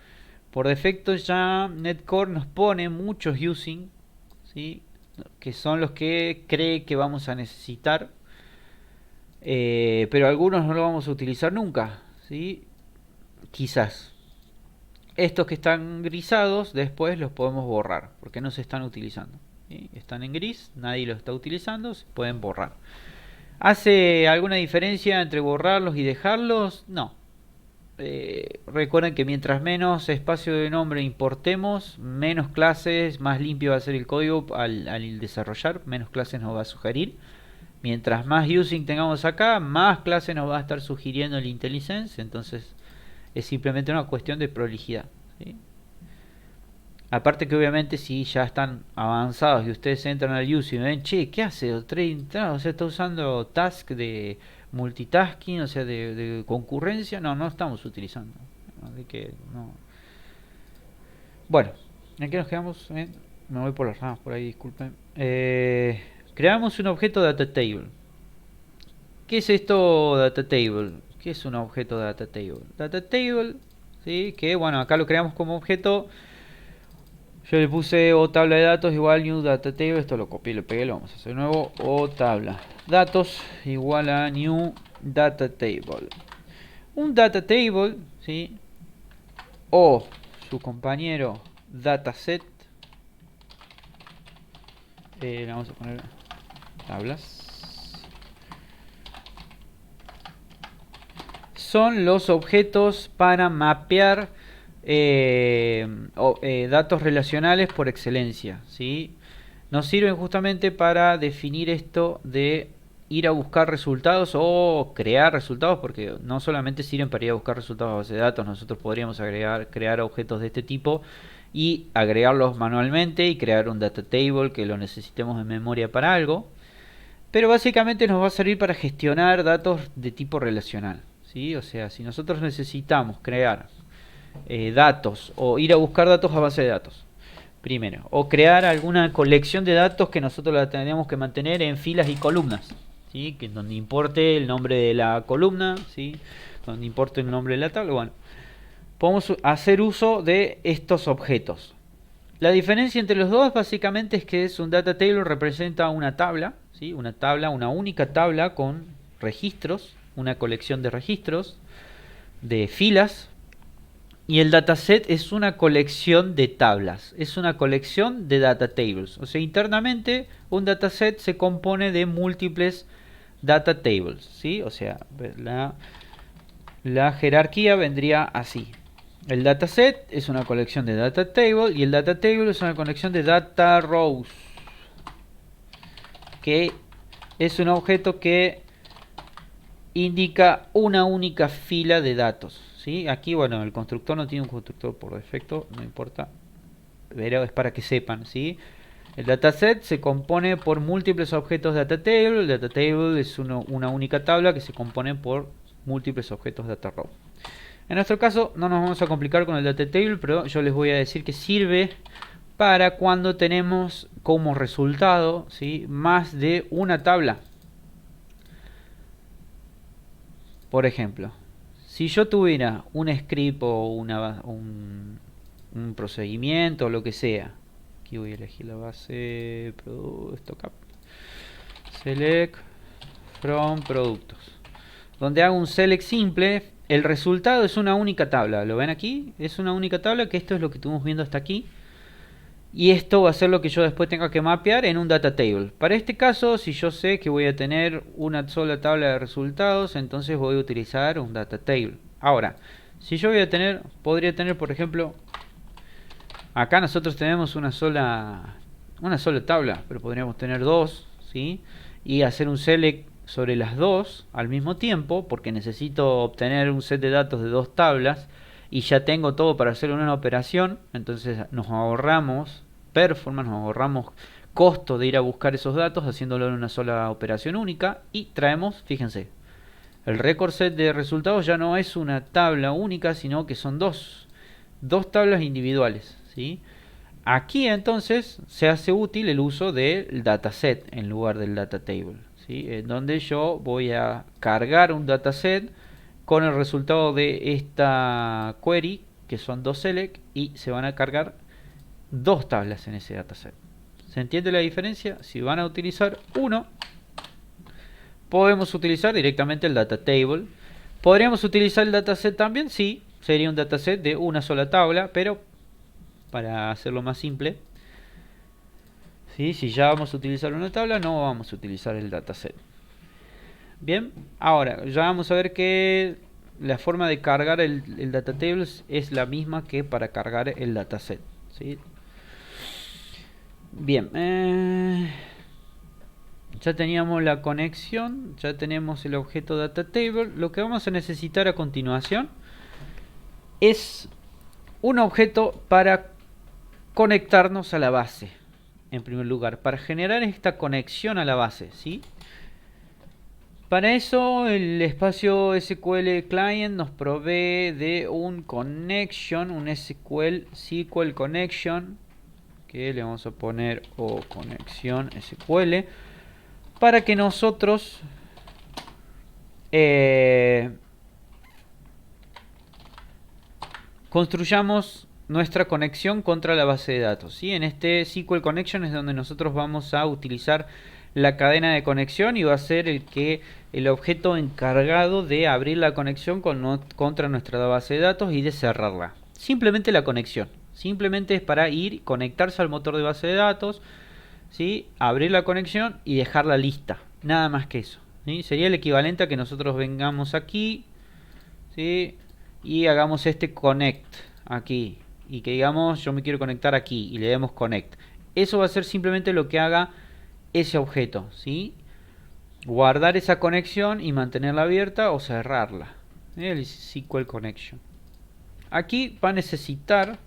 Por defecto ya Netcore nos pone muchos using, ¿sí? Que son los que cree que vamos a necesitar. Pero algunos no lo vamos a utilizar nunca, ¿sí? Quizás. Estos que están grisados después los podemos borrar porque no se están utilizando, ¿sí? Están en gris, nadie los está utilizando, se pueden borrar. ¿Hace alguna diferencia entre borrarlos y dejarlos? No. Recuerden que mientras menos espacio de nombre importemos, menos clases, más limpio va a ser el código al desarrollar, menos clases nos va a sugerir. Mientras más using tengamos acá, más clases nos va a estar sugiriendo el IntelliSense. Entonces es simplemente una cuestión de prolijidad, ¿sí? Aparte que obviamente si ya están avanzados y ustedes entran al user y ven, che, ¿qué hace? O sea, está usando task de multitasking, o sea, de concurrencia. No, no estamos utilizando. Así que no. Bueno, ¿en qué nos quedamos? Me voy por las ramas por ahí, disculpen. Creamos un objeto data table. ¿Qué es esto data table? ¿Qué es un objeto data table? Data table, ¿sí? Que bueno, acá lo creamos como objeto. Yo le puse o tabla de datos igual new data table. Esto lo copié y lo pegué, lo vamos a hacer de nuevo. O tabla datos igual a new data table. Un data table, ¿sí? O su compañero dataset. Le vamos a poner tablas. Son los objetos para mapear datos relacionales por excelencia, ¿sí? Nos sirven justamente para definir esto de ir a buscar resultados o crear resultados, porque no solamente sirven para ir a buscar resultados a base de datos, nosotros podríamos crear objetos de este tipo y agregarlos manualmente y crear un data table que lo necesitemos en memoria para algo. Pero básicamente nos va a servir para gestionar datos de tipo relacional, ¿sí? O sea, si nosotros necesitamos crear datos o ir a buscar datos a base de datos, primero, o crear alguna colección de datos que nosotros la tenemos que mantener en filas y columnas, ¿sí? Que donde importe el nombre de la columna, ¿sí? Donde importe el nombre de la tabla, bueno, podemos hacer uso de estos objetos. La diferencia entre los dos básicamente es que un data table representa una tabla, ¿sí? Una tabla, una única tabla con registros, una colección de registros, de filas, y el dataset es una colección de tablas, es una colección de data tables. O sea, internamente un dataset se compone de múltiples data tables, ¿sí? O sea, la jerarquía vendría así. El dataset es una colección de data table y el data table es una colección de data rows, que es un objeto que indica una única fila de datos, ¿sí? Aquí, bueno, el constructor no tiene un constructor por defecto, no importa, pero es para que sepan, ¿sí? El dataset se compone por múltiples objetos data table. El data table es una única tabla que se compone por múltiples objetos data row. En nuestro caso no nos vamos a complicar con el data table, pero yo les voy a decir que sirve para cuando tenemos como resultado, ¿sí?, más de una tabla. Por ejemplo, si yo tuviera un script o un procedimiento o lo que sea, aquí voy a elegir la base stock select from productos, donde hago un select simple, el resultado es una única tabla. ¿Lo ven aquí? Es una única tabla, que esto es lo que estuvimos viendo hasta aquí. Y esto va a ser lo que yo después tenga que mapear en un data table. Para este caso, si yo sé que voy a tener una sola tabla de resultados, entonces voy a utilizar un data table. Ahora, si yo podría tener, por ejemplo, acá nosotros tenemos una sola tabla, pero podríamos tener dos, ¿sí? Y hacer un select sobre las dos al mismo tiempo, porque necesito obtener un set de datos de dos tablas y ya tengo todo para hacer una operación. Entonces nos ahorramos performance, nos ahorramos costo de ir a buscar esos datos haciéndolo en una sola operación única y traemos, fíjense, el record set de resultados ya no es una tabla única, sino que son dos tablas individuales, ¿sí? Aquí entonces se hace útil el uso del dataset en lugar del data table, ¿sí? En donde yo voy a cargar un dataset con el resultado de esta query, que son dos select, y se van a cargar dos tablas en ese dataset. ¿Se entiende la diferencia? Si van a utilizar uno, podemos utilizar directamente el data table. ¿Podríamos utilizar el dataset también? Sí, sería un dataset de una sola tabla, pero para hacerlo más simple, ¿sí?, si ya vamos a utilizar una tabla, no vamos a utilizar el dataset. Bien, ahora ya vamos a ver que la forma de cargar el data table es la misma que para cargar el dataset, ¿sí? Bien, ya teníamos la conexión, ya tenemos el objeto data table. Lo que vamos a necesitar a continuación es un objeto para conectarnos a la base, en primer lugar, para generar esta conexión a la base, ¿sí? Para eso el espacio SQL Client nos provee de un connection, un SQL connection, que le vamos a poner o conexión SQL, para que nosotros construyamos nuestra conexión contra la base de datos, ¿sí? En este SQL Connection es donde nosotros vamos a utilizar la cadena de conexión y va a ser el objeto encargado de abrir la conexión contra nuestra base de datos y de cerrarla. Simplemente la conexión. Simplemente es para ir, conectarse al motor de base de datos, ¿sí?, abrir la conexión y dejarla lista. Nada más que eso, ¿sí? Sería el equivalente a que nosotros vengamos aquí, ¿sí?, y hagamos este connect aquí y que digamos yo me quiero conectar aquí y le demos connect. Eso va a ser simplemente lo que haga ese objeto, ¿sí? guardar esa conexión y mantenerla abierta o cerrarla. El SQL Connection. Aquí va a necesitar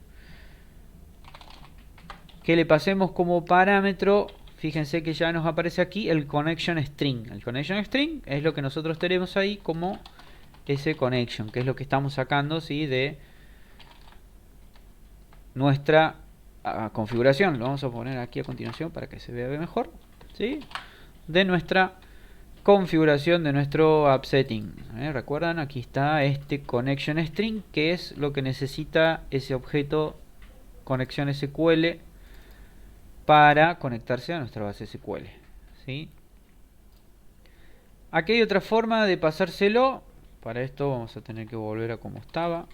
que le pasemos como parámetro, fíjense que ya nos aparece aquí el connection string. El connection string es lo que nosotros tenemos ahí como ese connection, que es lo que estamos sacando, ¿sí?, de nuestra configuración. Lo vamos a poner aquí a continuación para que se vea mejor, ¿sí?, de nuestra configuración de nuestro app setting. ¿Recuerdan? Aquí está este connection string, que es lo que necesita ese objeto conexión SQL para conectarse a nuestra base SQL, ¿sí? Aquí hay otra forma de pasárselo. Para esto vamos a tener que volver a como estaba.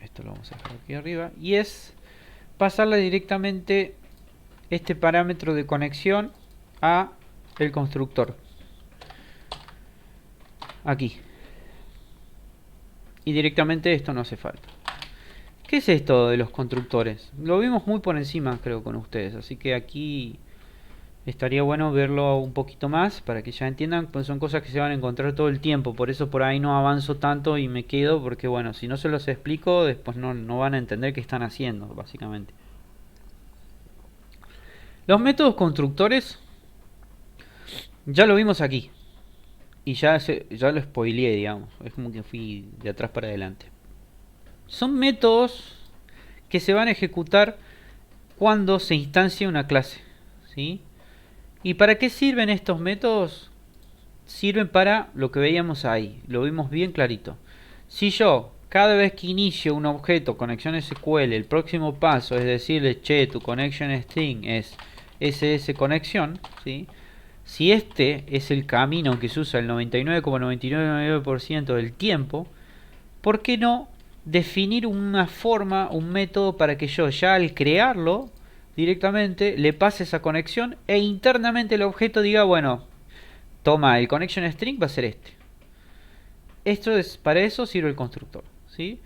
Esto lo vamos a dejar aquí arriba. Y es pasarle directamente este parámetro de conexión a el constructor. Aquí. Y directamente esto no hace falta. ¿Qué es esto de los constructores? Lo vimos muy por encima, creo, con ustedes. Así que aquí estaría bueno verlo un poquito más para que ya entiendan, pues son cosas que se van a encontrar todo el tiempo. Por eso por ahí no avanzo tanto y me quedo, porque bueno, si no se los explico, después no van a entender qué están haciendo, básicamente. Los métodos constructores ya lo vimos aquí. Y ya lo spoileé, digamos. Es como que fui de atrás para adelante. Son métodos que se van a ejecutar cuando se instancia una clase, ¿sí? ¿Y para qué sirven estos métodos? Sirven para lo que veíamos ahí, lo vimos bien clarito. Si yo, cada vez que inicio un objeto conexión SQL, el próximo paso es decirle, che, tu connection string es ss conexión, ¿sí?, si este es el camino que se usa el 99,99% del tiempo, ¿por qué no definir una forma, un método para que yo ya al crearlo directamente le pase esa conexión e internamente el objeto diga, bueno, toma, el connection string va a ser este. Para eso sirve el constructor, ¿sí?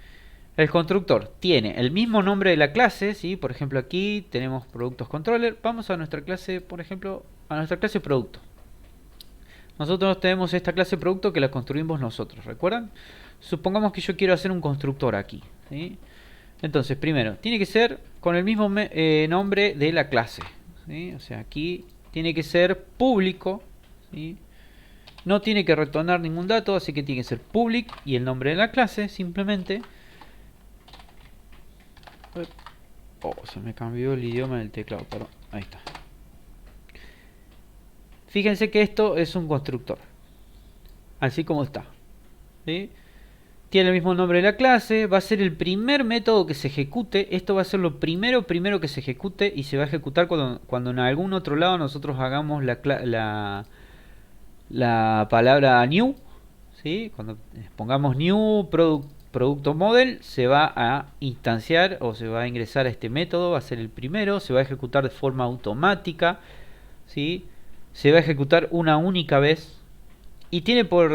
El constructor tiene el mismo nombre de la clase, ¿sí? Por ejemplo, aquí tenemos productos controller. Vamos a nuestra clase, por ejemplo, a nuestra clase producto. Nosotros tenemos esta clase producto que la construimos nosotros, ¿recuerdan? Supongamos que yo quiero hacer un constructor aquí, ¿sí? Entonces, primero, tiene que ser con el mismo nombre de la clase, ¿sí? O sea, aquí tiene que ser público, ¿sí? No tiene que retornar ningún dato, así que tiene que ser public y el nombre de la clase, simplemente. Oh, se me cambió el idioma del teclado, perdón. Ahí está. Fíjense que esto es un constructor, así como está, ¿sí? Tiene el mismo nombre de la clase, va a ser el primer método que se ejecute. Esto va a ser lo primero que se ejecute y se va a ejecutar cuando en algún otro lado nosotros hagamos la palabra new, ¿sí? Cuando pongamos new producto model, se va a instanciar o se va a ingresar a este método, va a ser el primero, se va a ejecutar de forma automática, ¿sí? Se va a ejecutar una única vez. Y tiene por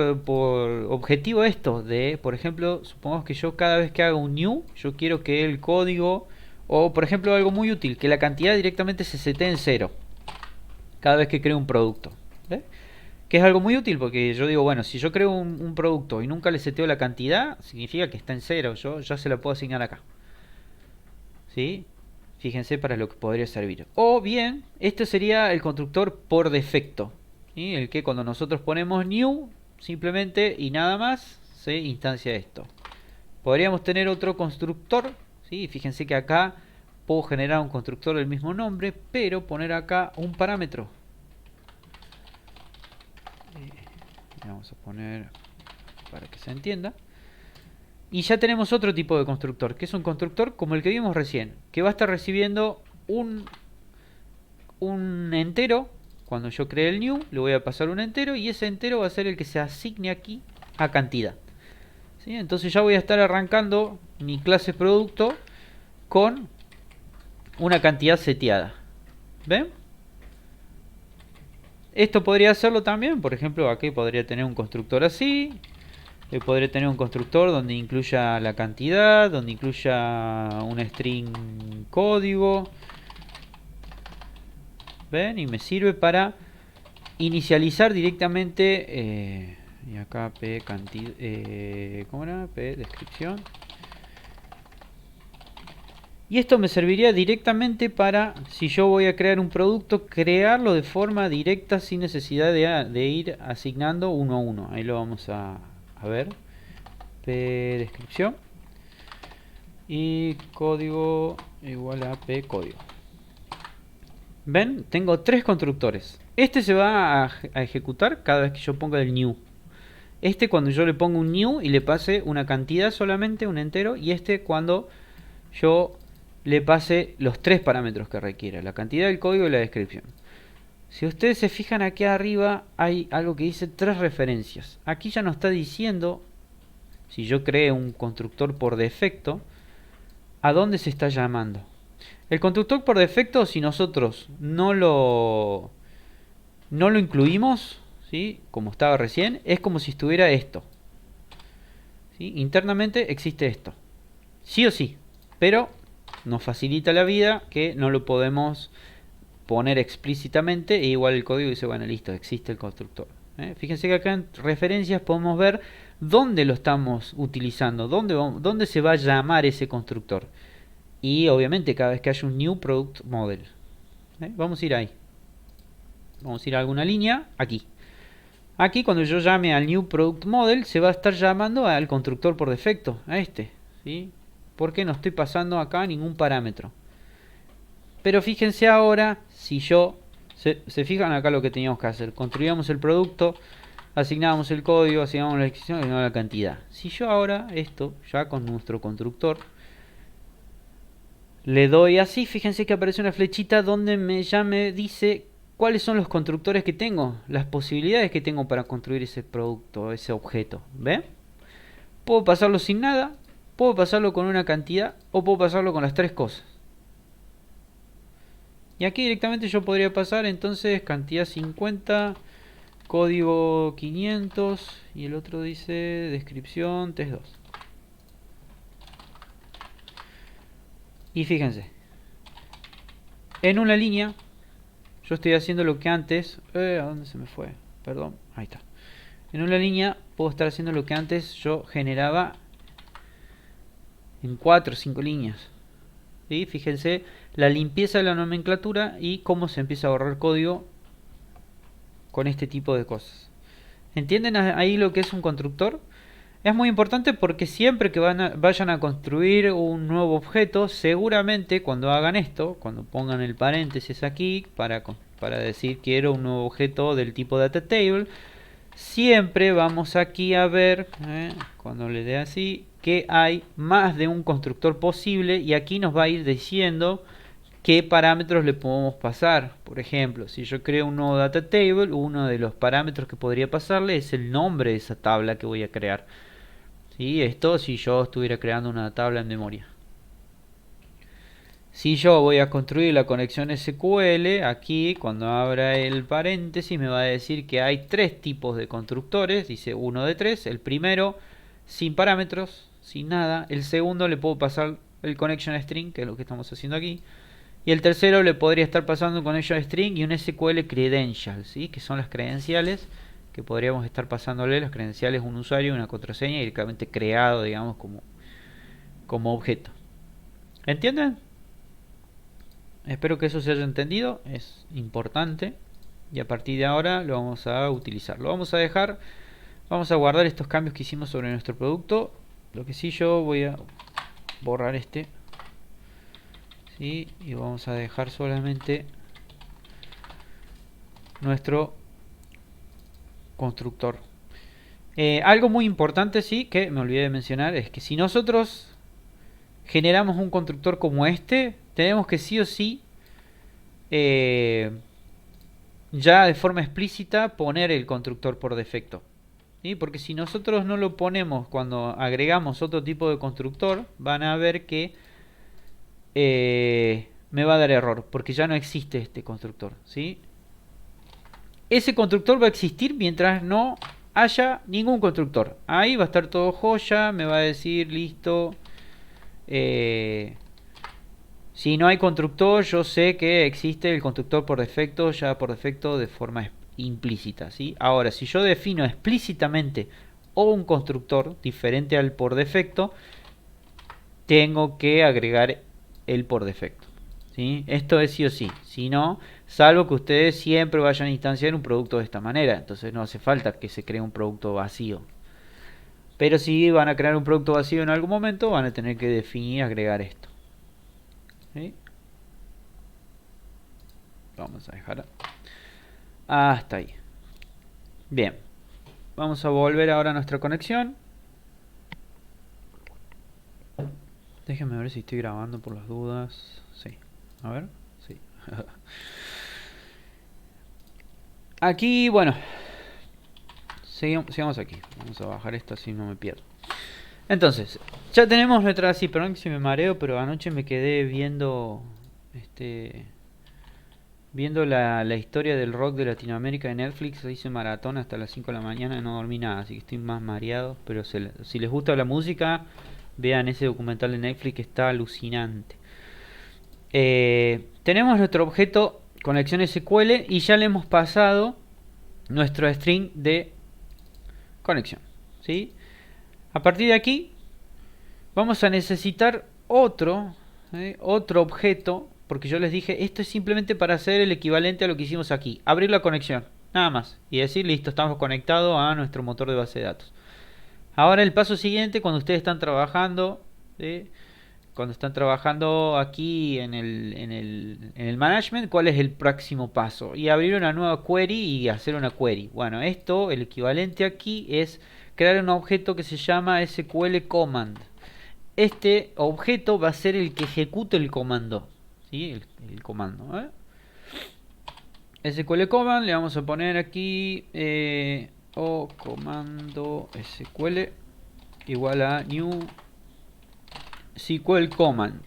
objetivo esto de, por ejemplo, supongamos que yo cada vez que haga un new, yo quiero que el código, o por ejemplo algo muy útil, que la cantidad directamente se setee en 0 cada vez que creo un producto, ¿eh? Que es algo muy útil porque yo digo, bueno, si yo creo un producto y nunca le seteo la cantidad, significa que está en 0, yo ya se la puedo asignar acá, ¿sí? Fíjense para lo que podría servir. O bien, este sería el constructor por defecto, ¿sí? El que cuando nosotros ponemos new, simplemente y nada más, se instancia esto. Podríamos tener otro constructor, ¿sí? Fíjense que acá puedo generar un constructor del mismo nombre, pero poner acá un parámetro. Vamos a poner para que se entienda. Y ya tenemos otro tipo de constructor, que es un constructor como el que vimos recién, que va a estar recibiendo un entero. Cuando yo cree el new, le voy a pasar un entero y ese entero va a ser el que se asigne aquí a cantidad, ¿sí? Entonces ya voy a estar arrancando mi clase producto con una cantidad seteada. ¿Ven? Esto podría hacerlo también, por ejemplo, aquí podría tener un constructor así. Podría tener un constructor donde incluya la cantidad, donde incluya un string código. ¿Ven? Y me sirve para inicializar directamente, y acá p cantidad, ¿cómo era? P descripción. Y esto me serviría directamente para, si yo voy a crear un producto, crearlo de forma directa sin necesidad de ir asignando uno a uno. Ahí lo vamos a ver. P descripción y código igual a p código. ¿Ven? Tengo tres constructores. Este se va a ejecutar cada vez que yo ponga el new. Este cuando yo le pongo un new y le pase una cantidad solamente, un entero. Y este cuando yo le pase los tres parámetros que requiera, la cantidad del código y la descripción. Si ustedes se fijan aquí arriba hay algo que dice tres referencias. Aquí ya nos está diciendo, si yo creé un constructor por defecto, a dónde se está llamando. El constructor por defecto, si nosotros no lo incluimos, ¿sí? Como estaba recién, es como si estuviera esto, ¿sí? Internamente existe esto, sí o sí, pero nos facilita la vida que no lo podemos poner explícitamente e igual el código dice, bueno, listo, existe el constructor. Fíjense que acá en referencias podemos ver dónde lo estamos utilizando, dónde se va a llamar ese constructor. Y obviamente cada vez que haya un new product model. Vamos a ir ahí. Vamos a ir a alguna línea, aquí. Aquí cuando yo llame al new product model se va a estar llamando al constructor por defecto, a este, ¿sí? Porque no estoy pasando acá ningún parámetro. Pero fíjense ahora, si yo, se fijan acá lo que teníamos que hacer. Construíamos el producto, asignábamos el código, asignábamos la descripción y la cantidad. Si yo ahora esto, ya con nuestro constructor, le doy así, fíjense que aparece una flechita donde ya me dice cuáles son los constructores que tengo, las posibilidades que tengo para construir ese producto, ese objeto. ¿Ve? Puedo pasarlo sin nada, puedo pasarlo con una cantidad o puedo pasarlo con las tres cosas. Y aquí directamente yo podría pasar entonces cantidad 50, código 500 y el otro dice descripción test 2. Y fíjense, en una línea yo estoy haciendo lo que antes, ¿a dónde se me fue? Perdón, ahí está. En una línea puedo estar haciendo lo que antes yo generaba en 4 o 5 líneas. ¿Sí? Fíjense la limpieza de la nomenclatura y cómo se empieza a borrar código con este tipo de cosas. ¿Entienden ahí lo que es un constructor? Es muy importante porque siempre que vayan a construir un nuevo objeto, seguramente cuando hagan esto, cuando pongan el paréntesis aquí para decir quiero un nuevo objeto del tipo DataTable, siempre vamos aquí a ver, cuando le dé así, que hay más de un constructor posible y aquí nos va a ir diciendo qué parámetros le podemos pasar. Por ejemplo, si yo creo un nuevo DataTable, uno de los parámetros que podría pasarle es el nombre de esa tabla que voy a crear. ¿Sí? Esto si yo estuviera creando una tabla en memoria. Si yo voy a construir la conexión SQL, aquí cuando abra el paréntesis me va a decir que hay tres tipos de constructores, dice 1 de 3, el primero sin parámetros, sin nada, el segundo le puedo pasar el connection string, que es lo que estamos haciendo aquí, y el tercero le podría estar pasando un connection string y un SQL credential, ¿sí? Que son las credenciales que podríamos estar pasándole, las credenciales, un usuario y una contraseña directamente creado, digamos, como objeto. ¿Entienden? Espero que eso se haya entendido, es importante y a partir de ahora lo vamos a utilizar. Lo vamos a dejar, vamos a guardar estos cambios que hicimos sobre nuestro producto. Lo que sí, yo voy a borrar este, ¿sí? Y vamos a dejar solamente nuestro constructor. Algo muy importante, sí, que me olvidé de mencionar, es que si nosotros generamos un constructor como este, tenemos que sí o sí ya de forma explícita poner el constructor por defecto, ¿sí? Porque si nosotros no lo ponemos cuando agregamos otro tipo de constructor, van a ver que me va a dar error porque ya no existe este constructor, ¿sí? Ese constructor va a existir mientras no haya ningún constructor. Ahí va a estar todo joya, me va a decir listo. Si no hay constructor, yo sé que existe el constructor por defecto, ya por defecto de forma implícita, ¿sí? Ahora, si yo defino explícitamente o un constructor diferente al por defecto, tengo que agregar el por defecto, ¿sí? Esto es sí o sí. Si no, salvo que ustedes siempre vayan a instanciar un producto de esta manera, entonces no hace falta que se cree un producto vacío. Pero si van a crear un producto vacío en algún momento, van a tener que definir, agregar esto, ¿sí? Vamos a dejar hasta ahí. Bien, vamos a volver ahora a nuestra conexión. Déjenme ver si estoy grabando por las dudas. Sí, a ver, sí. Aquí, bueno, sigamos aquí. Vamos a bajar esto así no me pierdo. Entonces, ya tenemos nuestra... Sí, perdón que si me mareo, pero anoche me quedé viendo... Viendo la historia del rock de Latinoamérica de Netflix. Hice maratón hasta las 5 de la mañana y no dormí nada, así que estoy más mareado. Pero si les gusta la música, vean ese documental de Netflix que está alucinante. Tenemos nuestro objeto conexión SQL y ya le hemos pasado nuestro string de conexión, ¿sí? A partir de aquí vamos a necesitar otro objeto, porque yo les dije esto es simplemente para hacer el equivalente a lo que hicimos aquí, abrir la conexión, nada más, y decir listo, estamos conectados a nuestro motor de base de datos. Ahora el paso siguiente, cuando ustedes están trabajando, cuando están trabajando aquí en el management, ¿cuál es el próximo paso? Y abrir una nueva query y hacer una query. Bueno, esto, el equivalente aquí es crear un objeto que se llama SQL command. Este objeto va a ser el que ejecute el comando, ¿sí? El comando, SQL command, le vamos a poner aquí o comando SQL igual a new SQL command.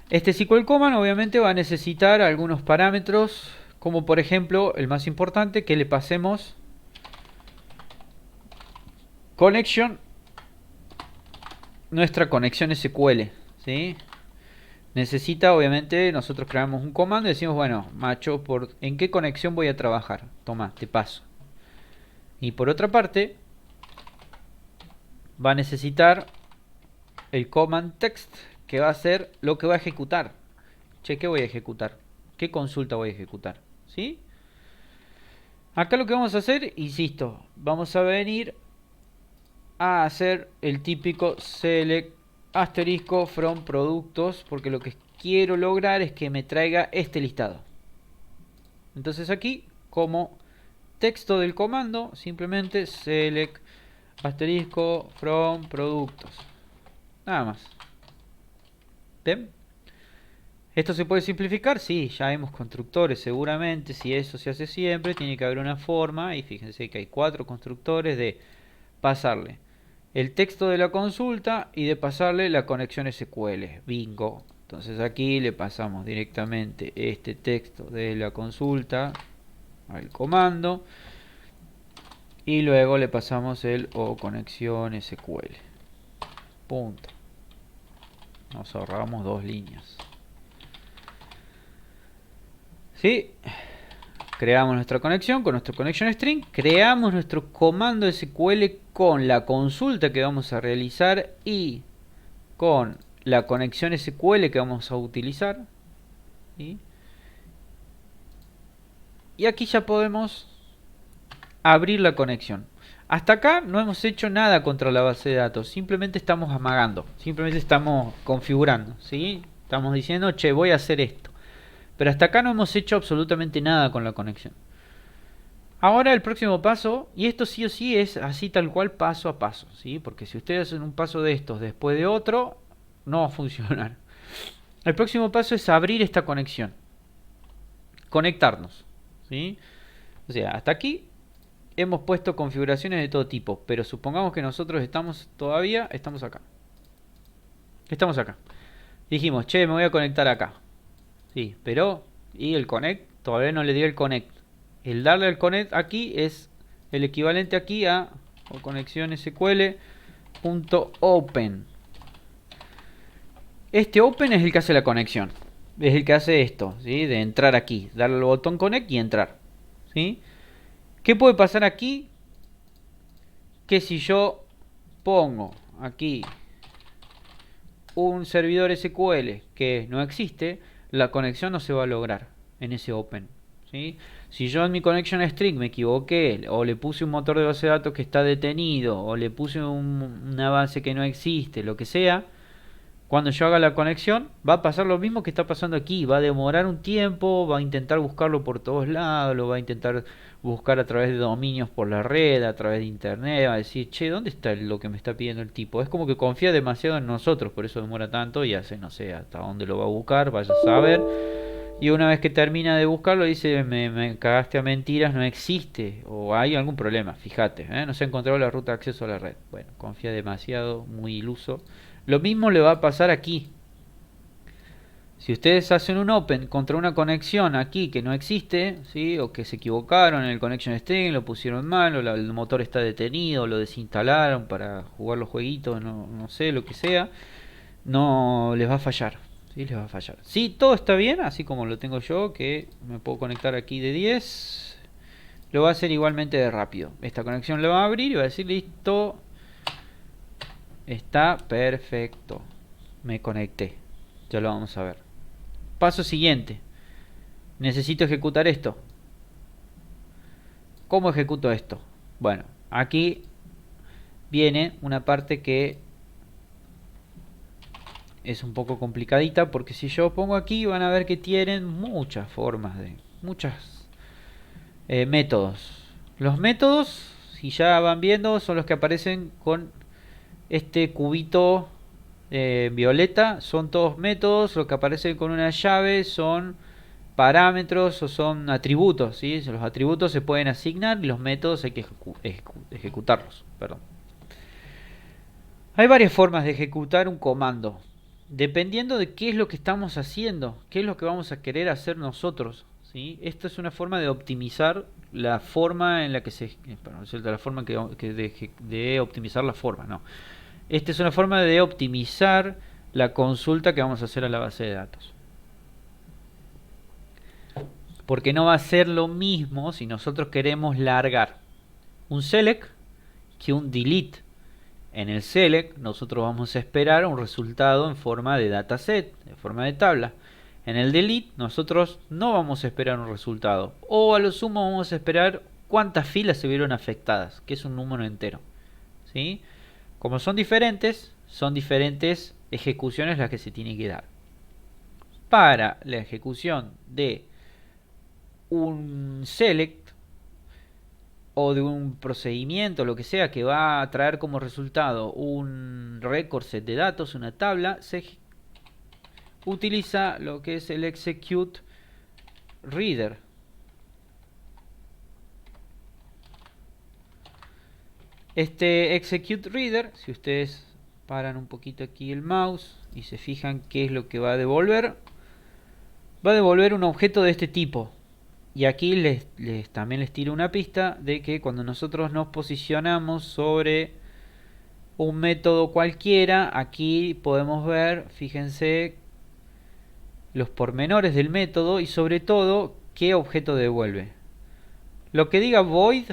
Este SQL command obviamente va a necesitar algunos parámetros, como por ejemplo el más importante, que le pasemos connection, nuestra conexión SQL, ¿sí? Necesita, obviamente, nosotros creamos un comando y decimos, bueno, macho, ¿en qué conexión voy a trabajar? Toma, te paso. Y por otra parte, va a necesitar el command text, que va a ser lo que va a ejecutar. Che, ¿qué voy a ejecutar? ¿Qué consulta voy a ejecutar? ¿Sí? Acá lo que vamos a hacer, insisto, vamos a venir a hacer el típico select asterisco from productos, porque lo que quiero lograr es que me traiga este listado. Entonces aquí, como texto del comando, simplemente select asterisco from productos. Nada más. ¿Ven? ¿Esto se puede simplificar? Sí, ya vemos constructores seguramente. Si eso se hace siempre, tiene que haber una forma. Y fíjense que hay 4 constructores de pasarle el texto de la consulta y de pasarle la conexión SQL. Bingo. Entonces aquí le pasamos directamente este texto de la consulta al comando. Y luego le pasamos el o conexión SQL. Punto. Nos ahorramos 2 líneas. ¿Sí? Creamos nuestra conexión con nuestro connection string. Creamos nuestro comando SQL con la consulta que vamos a realizar y con la conexión SQL que vamos a utilizar. ¿Sí? Y aquí ya podemos abrir la conexión. Hasta acá no hemos hecho nada contra la base de datos. Simplemente estamos amagando. Simplemente estamos configurando. ¿Sí? Estamos diciendo, che, voy a hacer esto. Pero hasta acá no hemos hecho absolutamente nada con la conexión. Ahora el próximo paso, y esto sí o sí es así tal cual paso a paso, ¿sí? Porque si ustedes hacen un paso de estos después de otro, no va a funcionar. El próximo paso es abrir esta conexión. Conectarnos, ¿sí? O sea, hasta aquí hemos puesto configuraciones de todo tipo, pero supongamos que nosotros estamos acá. Estamos acá. Dijimos, che, me voy a conectar acá. Sí, pero y el connect, todavía no le di el connect. El darle al connect aquí es el equivalente aquí a conexión SQL.open. Este open es el que hace la conexión. Es el que hace esto, ¿sí? De entrar aquí, darle al botón connect y entrar. ¿sí? ¿Qué puede pasar aquí? Que si yo pongo aquí un servidor SQL que no existe, la conexión no se va a lograr en ese open, ¿sí? Si yo en mi connection string me equivoqué, o le puse un motor de base de datos que está detenido, o le puse una base que no existe, lo que sea, cuando yo haga la conexión va a pasar lo mismo que está pasando aquí. Va a demorar un tiempo, va a intentar buscarlo por todos lados, lo va a intentar buscar a través de dominios por la red, a través de internet, va a decir, che, ¿dónde está lo que me está pidiendo el tipo? Es como que confía demasiado en nosotros, por eso demora tanto y hace, no sé, hasta dónde lo va a buscar, vaya a saber. Y una vez que termina de buscarlo dice, me cagaste a mentiras, no existe, o hay algún problema, fíjate, no se ha encontrado la ruta de acceso a la red. Bueno, confía demasiado, muy iluso. Lo mismo le va a pasar aquí. Si ustedes hacen un open contra una conexión aquí que no existe, ¿sí? O que se equivocaron en el connection string, lo pusieron mal, o el motor está detenido, o lo desinstalaron para jugar los jueguitos, no sé, lo que sea, no les va a fallar. ¿Sí? Les va a fallar. Si todo está bien, así como lo tengo yo, que me puedo conectar aquí de 10, lo va a hacer igualmente de rápido. Esta conexión lo va a abrir y va a decir, listo, está perfecto. Me conecté. Ya lo vamos a ver. Paso siguiente. Necesito ejecutar esto. ¿Cómo ejecuto esto? Bueno, aquí viene una parte que es un poco complicadita, porque si yo pongo aquí van a ver que tienen muchas formas de... muchas métodos. Los métodos, si ya van viendo, son los que aparecen con este cubito violeta. Son todos métodos. Los que aparecen con una llave son parámetros o son atributos, ¿sí? Los atributos se pueden asignar y los métodos hay que ejecutarlos. Perdón. Hay varias formas de ejecutar un comando, dependiendo de qué es lo que estamos haciendo, qué es lo que vamos a querer hacer nosotros, ¿sí? Esto es una forma de optimizar la forma en la que se... Perdón, la forma de optimizar la forma, no. Esta es una forma de optimizar la consulta que vamos a hacer a la base de datos. Porque no va a ser lo mismo si nosotros queremos largar un select que un delete. En el select nosotros vamos a esperar un resultado en forma de dataset, en forma de tabla. En el delete nosotros no vamos a esperar un resultado, o a lo sumo vamos a esperar cuántas filas se vieron afectadas, que es un número entero, ¿sí? Como son diferentes ejecuciones las que se tienen que dar. Para la ejecución de un select o de un procedimiento, lo que sea, que va a traer como resultado un record set de datos, una tabla, se utiliza lo que es el execute reader. Este execute reader, si ustedes paran un poquito aquí el mouse y se fijan qué es lo que va a devolver un objeto de este tipo. Y aquí también les tiro una pista de que cuando nosotros nos posicionamos sobre un método cualquiera, aquí podemos ver, fíjense, los pormenores del método y sobre todo qué objeto devuelve. Lo que diga void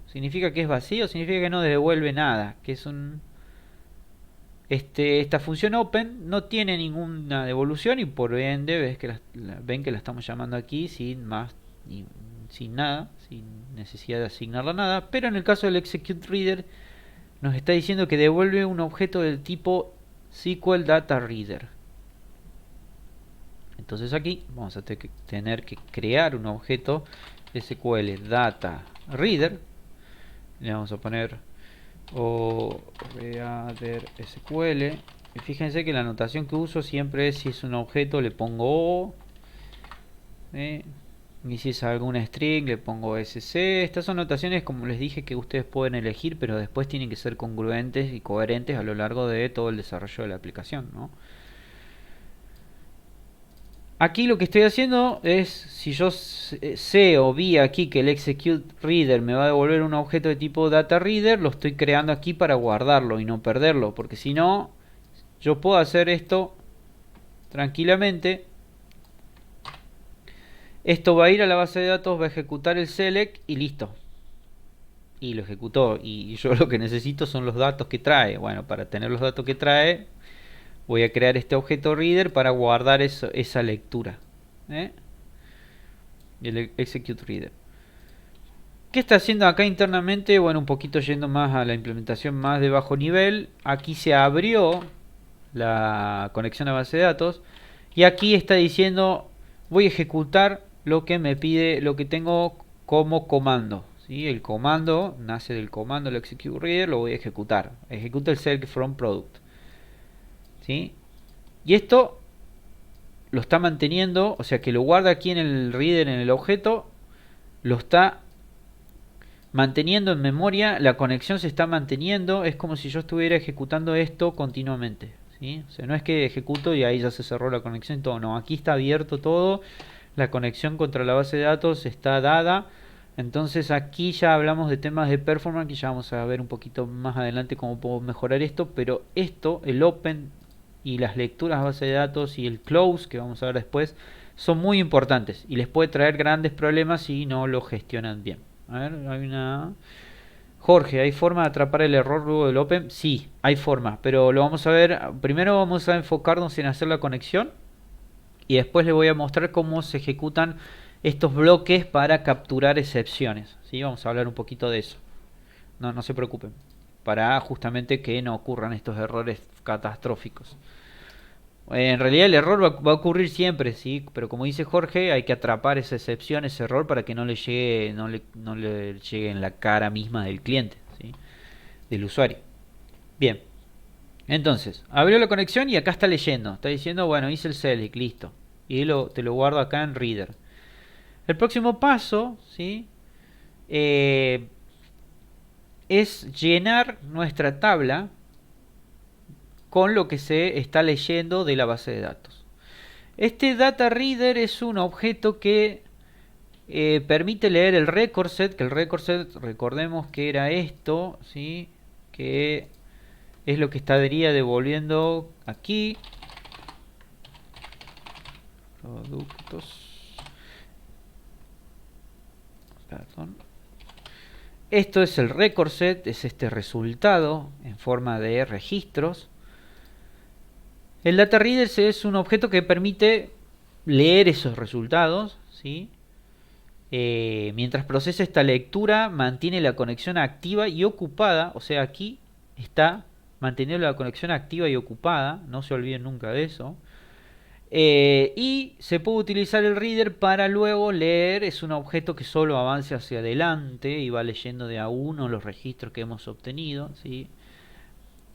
significa que es vacío, significa que no devuelve nada, que es esta función open no tiene ninguna devolución y por ende ven que la estamos llamando aquí sin nada, sin necesidad de asignarla nada, pero en el caso del execute reader nos está diciendo que devuelve un objeto del tipo SQL Data Reader. Entonces aquí vamos a tener que crear un objeto SQL Data Reader. Le vamos a poner reader SQL. Y fíjense que la notación que uso siempre es, si es un objeto le pongo O. Y si es alguna string le pongo SC. Estas son notaciones, como les dije, que ustedes pueden elegir, pero después tienen que ser congruentes y coherentes a lo largo de todo el desarrollo de la aplicación, ¿no? Aquí lo que estoy haciendo es, si yo sé o vi aquí que el execute reader me va a devolver un objeto de tipo data reader, lo estoy creando aquí para guardarlo y no perderlo, porque si no, yo puedo hacer esto tranquilamente Esto va a ir a la base de datos, va a ejecutar el select y listo. Y lo ejecutó. Y yo lo que necesito son los datos que trae. Bueno, para tener los datos que trae, voy a crear este objeto reader para guardar esa lectura. El execute reader. ¿Qué está haciendo acá internamente? Bueno, un poquito yendo más a la implementación más de bajo nivel. Aquí se abrió la conexión a base de datos. Y aquí está diciendo, voy a ejecutar lo que me pide, lo que tengo como comando. ¿Sí? El comando nace del comando, el execute reader, lo voy a ejecutar. Ejecuta el select from product. ¿Sí? Y esto lo está manteniendo, o sea que lo guarda aquí en el reader, en el objeto, lo está manteniendo en memoria, la conexión se está manteniendo, es como si yo estuviera ejecutando esto continuamente. ¿Sí? O sea, no es que ejecuto y ahí ya se cerró la conexión y todo, no, aquí está abierto todo, la conexión contra la base de datos está dada. Entonces aquí ya hablamos de temas de performance, que ya vamos a ver un poquito más adelante cómo puedo mejorar esto, pero esto, el open y las lecturas a base de datos y el close, que vamos a ver después, son muy importantes y les puede traer grandes problemas si no lo gestionan bien. A ver, hay una... Jorge, ¿hay forma de atrapar el error luego del open? Sí, hay forma, pero lo vamos a ver. Primero vamos a enfocarnos en hacer la conexión y después le voy a mostrar cómo se ejecutan estos bloques para capturar excepciones. ¿Sí? Vamos a hablar un poquito de eso. No se preocupen, para justamente que no ocurran estos errores catastróficos. En realidad el error va a ocurrir siempre, sí, pero como dice Jorge, hay que atrapar esa excepción, ese error para que no le llegue, no le llegue en la cara misma del cliente, ¿sí? Del usuario. Bien, entonces, abrió la conexión y acá está leyendo, está diciendo, bueno, hice el select, listo, y te lo guardo acá en Reader. El próximo paso, ¿sí? Es llenar nuestra tabla con lo que se está leyendo de la base de datos. Este data reader es un objeto que permite leer el record set, que el record set recordemos que era esto, ¿sí? Que es lo que estaría devolviendo aquí. Productos. Perdón. Esto es el record set, es este resultado en forma de registros. El data reader es un objeto que permite leer esos resultados, ¿sí? Mientras procesa esta lectura, mantiene la conexión activa y ocupada. O sea, aquí está manteniendo la conexión activa y ocupada. No se olviden nunca de eso. Y se puede utilizar el reader para luego leer. Es un objeto que solo avanza hacia adelante y va leyendo de a uno los registros que hemos obtenido, ¿sí?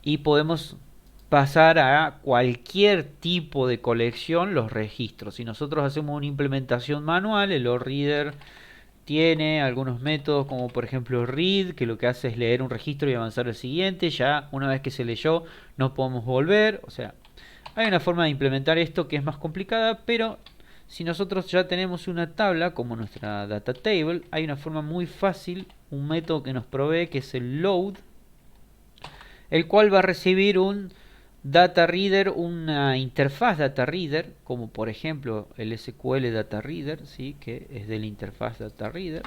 Y podemos pasar a cualquier tipo de colección los registros. Si nosotros hacemos una implementación manual, el reader tiene algunos métodos como por ejemplo read, que lo que hace es leer un registro y avanzar al siguiente. Ya una vez que se leyó no podemos volver. O sea, hay una forma de implementar esto que es más complicada, pero si nosotros ya tenemos una tabla como nuestra data table, hay una forma muy fácil, un método que nos provee, que es el load, el cual va a recibir un data reader, una interfaz data reader, como por ejemplo el SQL data reader, ¿sí? Que es de la interfaz data reader,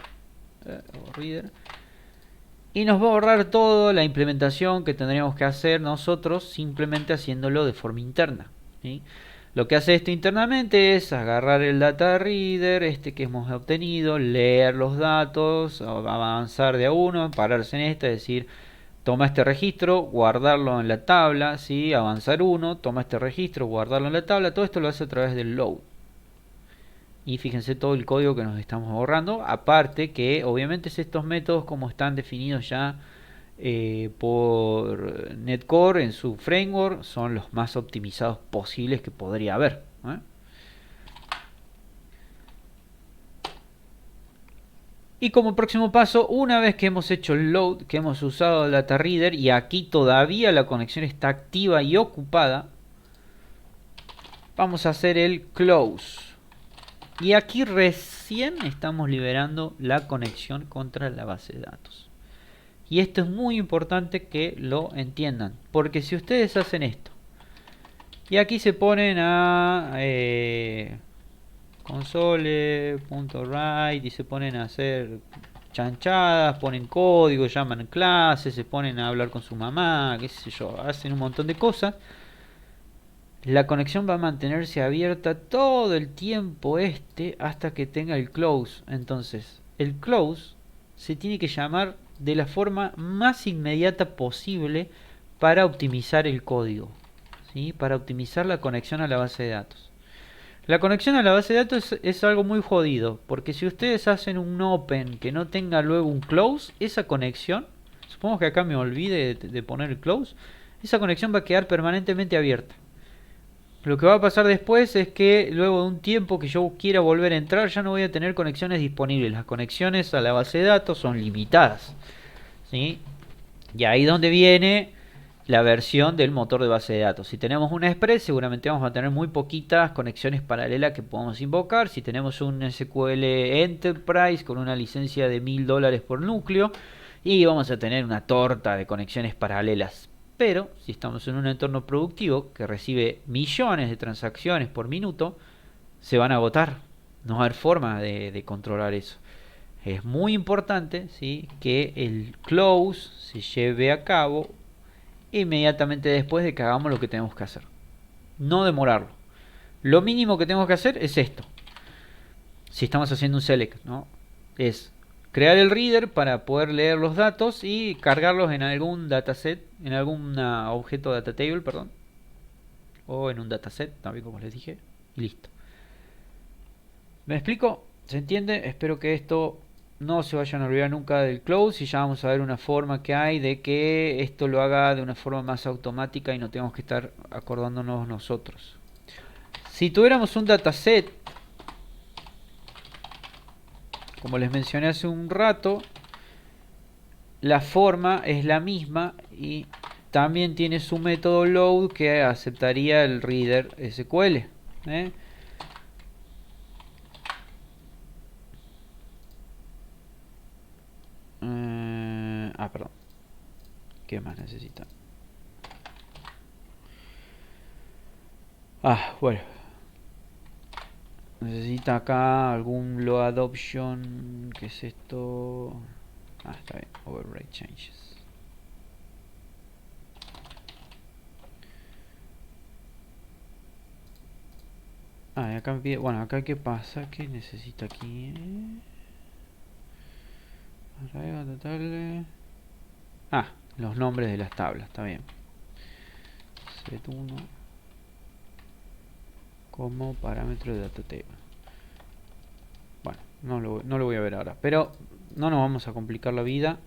y nos va a ahorrar toda la implementación que tendríamos que hacer nosotros simplemente haciéndolo de forma interna, ¿sí? Lo que hace esto internamente es agarrar el data reader que hemos obtenido, leer los datos, avanzar de a uno, pararse en esta, es decir, toma este registro, guardarlo en la tabla, ¿sí? Avanzar uno, toma este registro, guardarlo en la tabla. Todo esto lo hace a través del load. Y fíjense todo el código que nos estamos ahorrando. Aparte que obviamente estos métodos, como están definidos ya por Netcore en su framework, son los más optimizados posibles que podría haber, ¿eh? Y como próximo paso, una vez que hemos hecho el load, que hemos usado el data reader y aquí todavía la conexión está activa y ocupada, vamos a hacer el close. Y aquí recién estamos liberando la conexión contra la base de datos. Y esto es muy importante que lo entiendan, porque si ustedes hacen esto y aquí se ponen a console.write y se ponen a hacer chanchadas, ponen código, llaman clases, se ponen a hablar con su mamá, qué sé yo, hacen un montón de cosas. La conexión va a mantenerse abierta todo el tiempo hasta que tenga el close. Entonces, el close se tiene que llamar de la forma más inmediata posible para optimizar el código, ¿sí? Para optimizar la conexión a la base de datos. La conexión a la base de datos es algo muy jodido, porque si ustedes hacen un open que no tenga luego un close, esa conexión, supongo que acá me olvide de poner el close, esa conexión va a quedar permanentemente abierta. Lo que va a pasar después es que luego de un tiempo que yo quiera volver a entrar ya no voy a tener conexiones disponibles. Las conexiones a la base de datos son limitadas, ¿sí? Y ahí donde viene la versión del motor de base de datos. Si tenemos un Express seguramente vamos a tener muy poquitas conexiones paralelas que podemos invocar. Si tenemos un SQL Enterprise con una licencia de $1000 por núcleo, y vamos a tener una torta de conexiones paralelas. Pero si estamos en un entorno productivo que recibe millones de transacciones por minuto, se van a agotar. No va a haber forma de controlar eso. Es muy importante, ¿sí?, que el close se lleve a cabo inmediatamente después de que hagamos lo que tenemos que hacer. No demorarlo. Lo mínimo que tenemos que hacer es esto. Si estamos haciendo un select, ¿no? Es crear el reader para poder leer los datos y cargarlos en algún dataset, en algún objeto data table, perdón, o en un dataset, también como les dije, y listo. ¿Me explico? ¿Se entiende? Espero que esto no se vayan a olvidar nunca del close, y ya vamos a ver una forma que hay de que esto lo haga de una forma más automática y no tengamos que estar acordándonos nosotros. Si tuviéramos un dataset, como les mencioné hace un rato, la forma es la misma y también tiene su método load que aceptaría el reader SQL. Perdón. ¿Qué más necesita? Bueno. Necesita acá algún load option. ¿Qué es esto? Está bien. Override changes. Y acá me pide. Bueno, acá qué pasa. ¿Qué necesita aquí? Los nombres de las tablas. Está bien. Set1 como parámetro de data table. Bueno, no lo voy a ver ahora, pero no nos vamos a complicar la vida.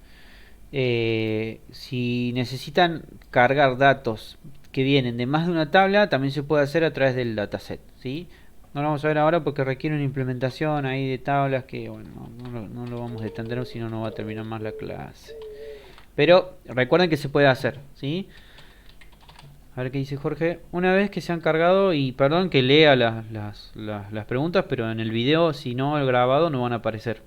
Si necesitan cargar datos que vienen de más de una tabla, también se puede hacer a través del dataset, ¿sí? No lo vamos a ver ahora porque requiere una implementación ahí de tablas que, bueno, no lo vamos a extender, si no, no va a terminar más la clase. Pero recuerden que se puede hacer, ¿sí? A ver qué dice Jorge. Una vez que se han cargado, y perdón que lea las preguntas, pero en el video, si no el grabado, no van a aparecer.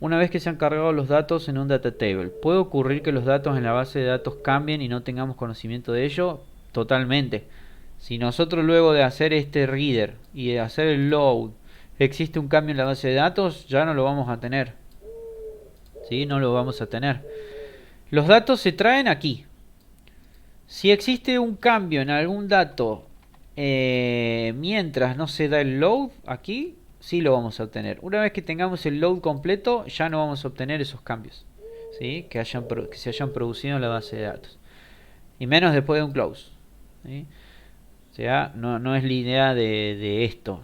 Una vez que se han cargado los datos en un data table, ¿puede ocurrir que los datos en la base de datos cambien y no tengamos conocimiento de ello? Totalmente. Si nosotros luego de hacer este reader y de hacer el load existe un cambio en la base de datos, ya no lo vamos a tener. ¿Sí? No lo vamos a tener. Los datos se traen aquí. Si existe un cambio en algún dato mientras no se da el load aquí, sí lo vamos a obtener. Una vez que tengamos el load completo, ya no vamos a obtener esos cambios, ¿sí?, que se hayan producido en la base de datos. Y menos después de un close, ¿sí? O sea, no es la idea de esto.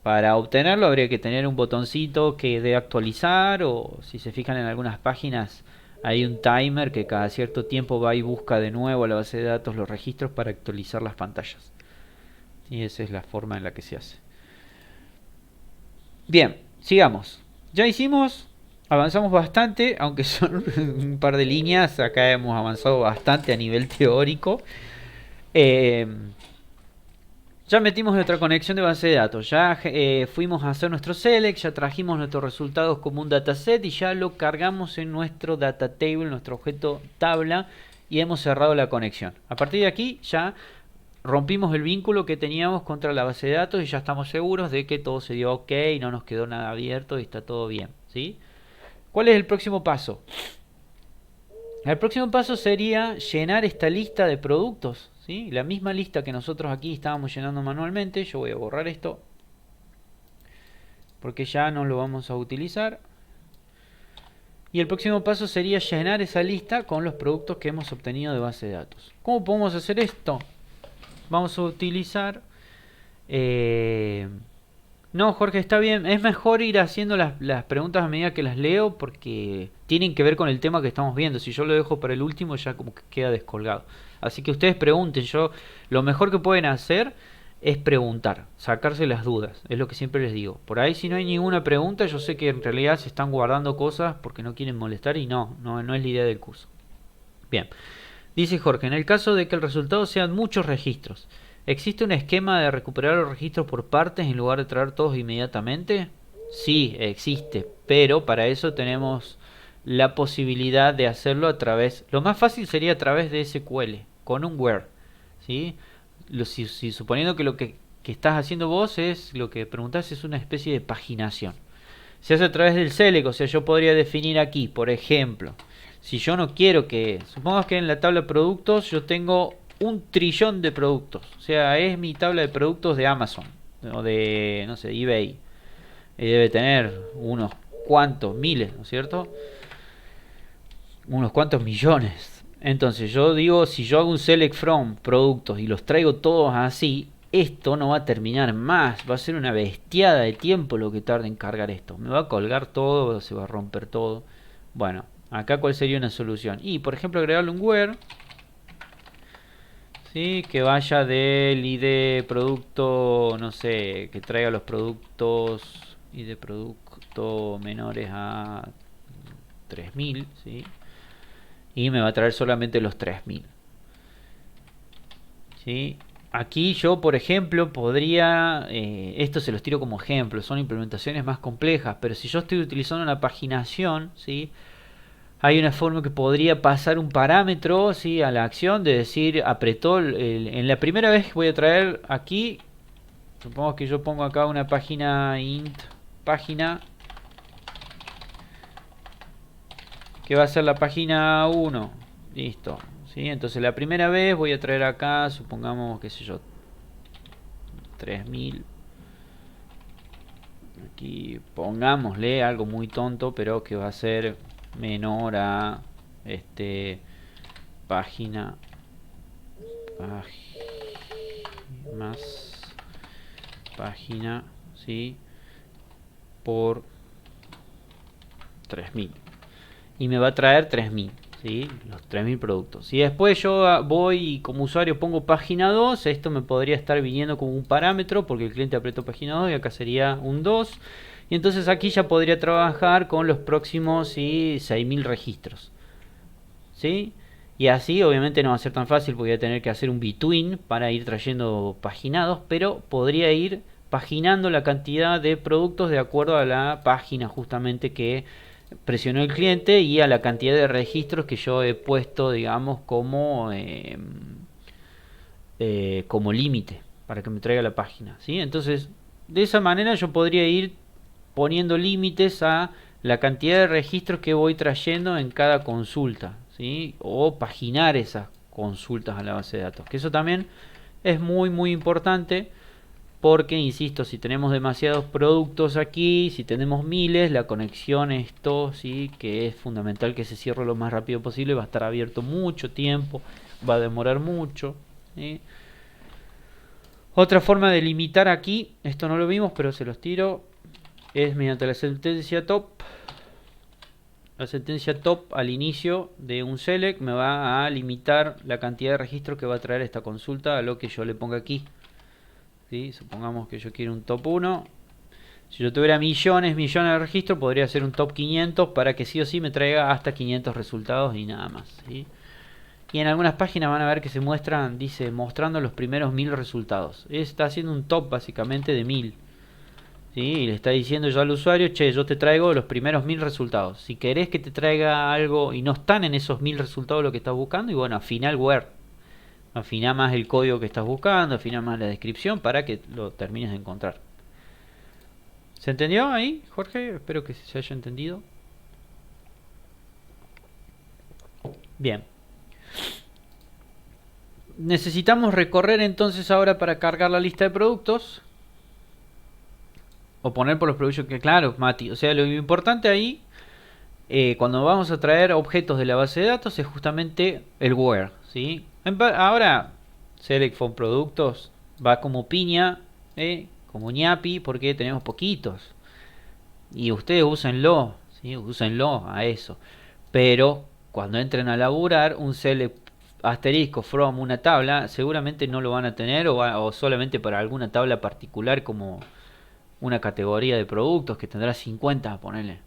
Para obtenerlo habría que tener un botoncito que dé actualizar, o si se fijan en algunas páginas hay un timer que cada cierto tiempo va y busca de nuevo a la base de datos los registros para actualizar las pantallas. Y esa es la forma en la que se hace. Bien, sigamos. Ya avanzamos bastante, aunque son un par de líneas. Acá hemos avanzado bastante a nivel teórico. Ya metimos nuestra conexión de base de datos, ya fuimos a hacer nuestro select, ya trajimos nuestros resultados como un dataset y ya lo cargamos en nuestro data table, nuestro objeto tabla, y hemos cerrado la conexión. A partir de aquí ya rompimos el vínculo que teníamos contra la base de datos y ya estamos seguros de que todo se dio ok, no nos quedó nada abierto y está todo bien, ¿sí? ¿Cuál es el próximo paso? El próximo paso sería llenar esta lista de productos, ¿sí? La misma lista que nosotros aquí estábamos llenando manualmente. Yo voy a borrar esto porque ya no lo vamos a utilizar. Y el próximo paso sería llenar esa lista con los productos que hemos obtenido de base de datos. ¿Cómo podemos hacer esto? Vamos a utilizar... No, Jorge, está bien. Es mejor ir haciendo las preguntas a medida que las leo porque tienen que ver con el tema que estamos viendo. Si yo lo dejo para el último ya como que queda descolgado. Así que ustedes pregunten. Lo mejor que pueden hacer es preguntar, sacarse las dudas. Es lo que siempre les digo. Por ahí si no hay ninguna pregunta, yo sé que en realidad se están guardando cosas porque no quieren molestar y no es la idea del curso. Bien. Dice Jorge, en el caso de que el resultado sean muchos registros, ¿existe un esquema de recuperar los registros por partes en lugar de traer todos inmediatamente? Sí, existe, pero para eso tenemos la posibilidad de hacerlo a través... Lo más fácil sería a través de SQL, con un where, ¿sí? Si suponiendo que lo que estás haciendo vos es, lo que preguntás es una especie de paginación. Se hace a través del select, o sea, yo podría definir aquí, por ejemplo, si yo no quiero que... Supongamos que en la tabla de productos yo tengo 1.000.000.000 de productos. O sea, es mi tabla de productos de Amazon. O de, no sé, eBay. Y debe tener unos cuantos miles, ¿no es cierto? Unos cuantos millones. Entonces yo digo, si yo hago un select from productos y los traigo todos así, esto no va a terminar más. Va a ser una bestiada de tiempo lo que tarde en cargar esto. Me va a colgar todo, se va a romper todo. Bueno, acá cuál sería una solución. Y por ejemplo agregarle un where, ¿sí? Que vaya del ID producto, no sé, que traiga los productos ID producto menores a 3000, ¿sí? Y me va a traer solamente los 3000, ¿sí? Aquí yo, por ejemplo, podría... esto se los tiro como ejemplo, son implementaciones más complejas, pero si yo estoy utilizando una paginación, ¿sí? Hay una forma que podría pasar un parámetro, ¿sí? A la acción de decir, apretó... en la primera vez que voy a traer aquí, supongamos que yo pongo acá una página int, página, que va a ser la página 1, listo, ¿sí? Entonces la primera vez voy a traer acá, supongamos, qué sé yo, 3000. Aquí pongámosle algo muy tonto, pero que va a ser menor a página más página, ¿sí? Por 3000 y me va a traer 3000, ¿sí? Los 3000 productos. Y después yo voy y como usuario pongo página 2, esto me podría estar viniendo como un parámetro porque el cliente apretó página 2 y acá sería un 2. Y entonces aquí ya podría trabajar con los próximos, ¿sí? 6000 registros, ¿sí? Y así obviamente no va a ser tan fácil porque voy a tener que hacer un between para ir trayendo paginados, pero podría ir paginando la cantidad de productos de acuerdo a la página justamente que presionó el cliente y a la cantidad de registros que yo he puesto, digamos, como límite para que me traiga la página, ¿sí? Entonces, de esa manera yo podría ir poniendo límites a la cantidad de registros que voy trayendo en cada consulta, ¿sí? O paginar esas consultas a la base de datos, que eso también es muy importante. Porque, insisto, si tenemos demasiados productos aquí, si tenemos miles, la conexión, esto sí que es fundamental que se cierre lo más rápido posible, va a estar abierto mucho tiempo, va a demorar mucho, ¿sí? Otra forma de limitar aquí, esto no lo vimos pero se los tiro, es mediante la sentencia top. La sentencia top al inicio de un select me va a limitar la cantidad de registros que va a traer esta consulta a lo que yo le ponga aquí. ¿Sí? Supongamos que yo quiero un top 1. Si yo tuviera millones de registros, podría hacer un top 500 para que sí o sí me traiga hasta 500 resultados y nada más, ¿sí? Y en algunas páginas van a ver que se muestran, dice, mostrando los primeros 1000 resultados. Está haciendo un top básicamente de 1000. ¿Sí? Y le está diciendo yo al usuario, che, yo te traigo los primeros 1000 resultados. Si querés que te traiga algo y no están en esos 1000 resultados lo que estás buscando, y bueno, final where. Afina más el código que estás buscando, afina más la descripción para que lo termines de encontrar. ¿Se entendió ahí, Jorge? Espero que se haya entendido. Bien. Necesitamos recorrer entonces ahora para cargar la lista de productos. O poner por los productos que, claro, Mati. O sea, lo importante ahí, cuando vamos a traer objetos de la base de datos, es justamente el where, ¿sí? Ahora, select from productos va como piña, como ñapi, porque tenemos poquitos. Y ustedes úsenlo, ¿sí? Úsenlo a eso. Pero cuando entren a laburar, un select asterisco from una tabla, seguramente no lo van a tener o solamente para alguna tabla particular como una categoría de productos que tendrá 50, ponele.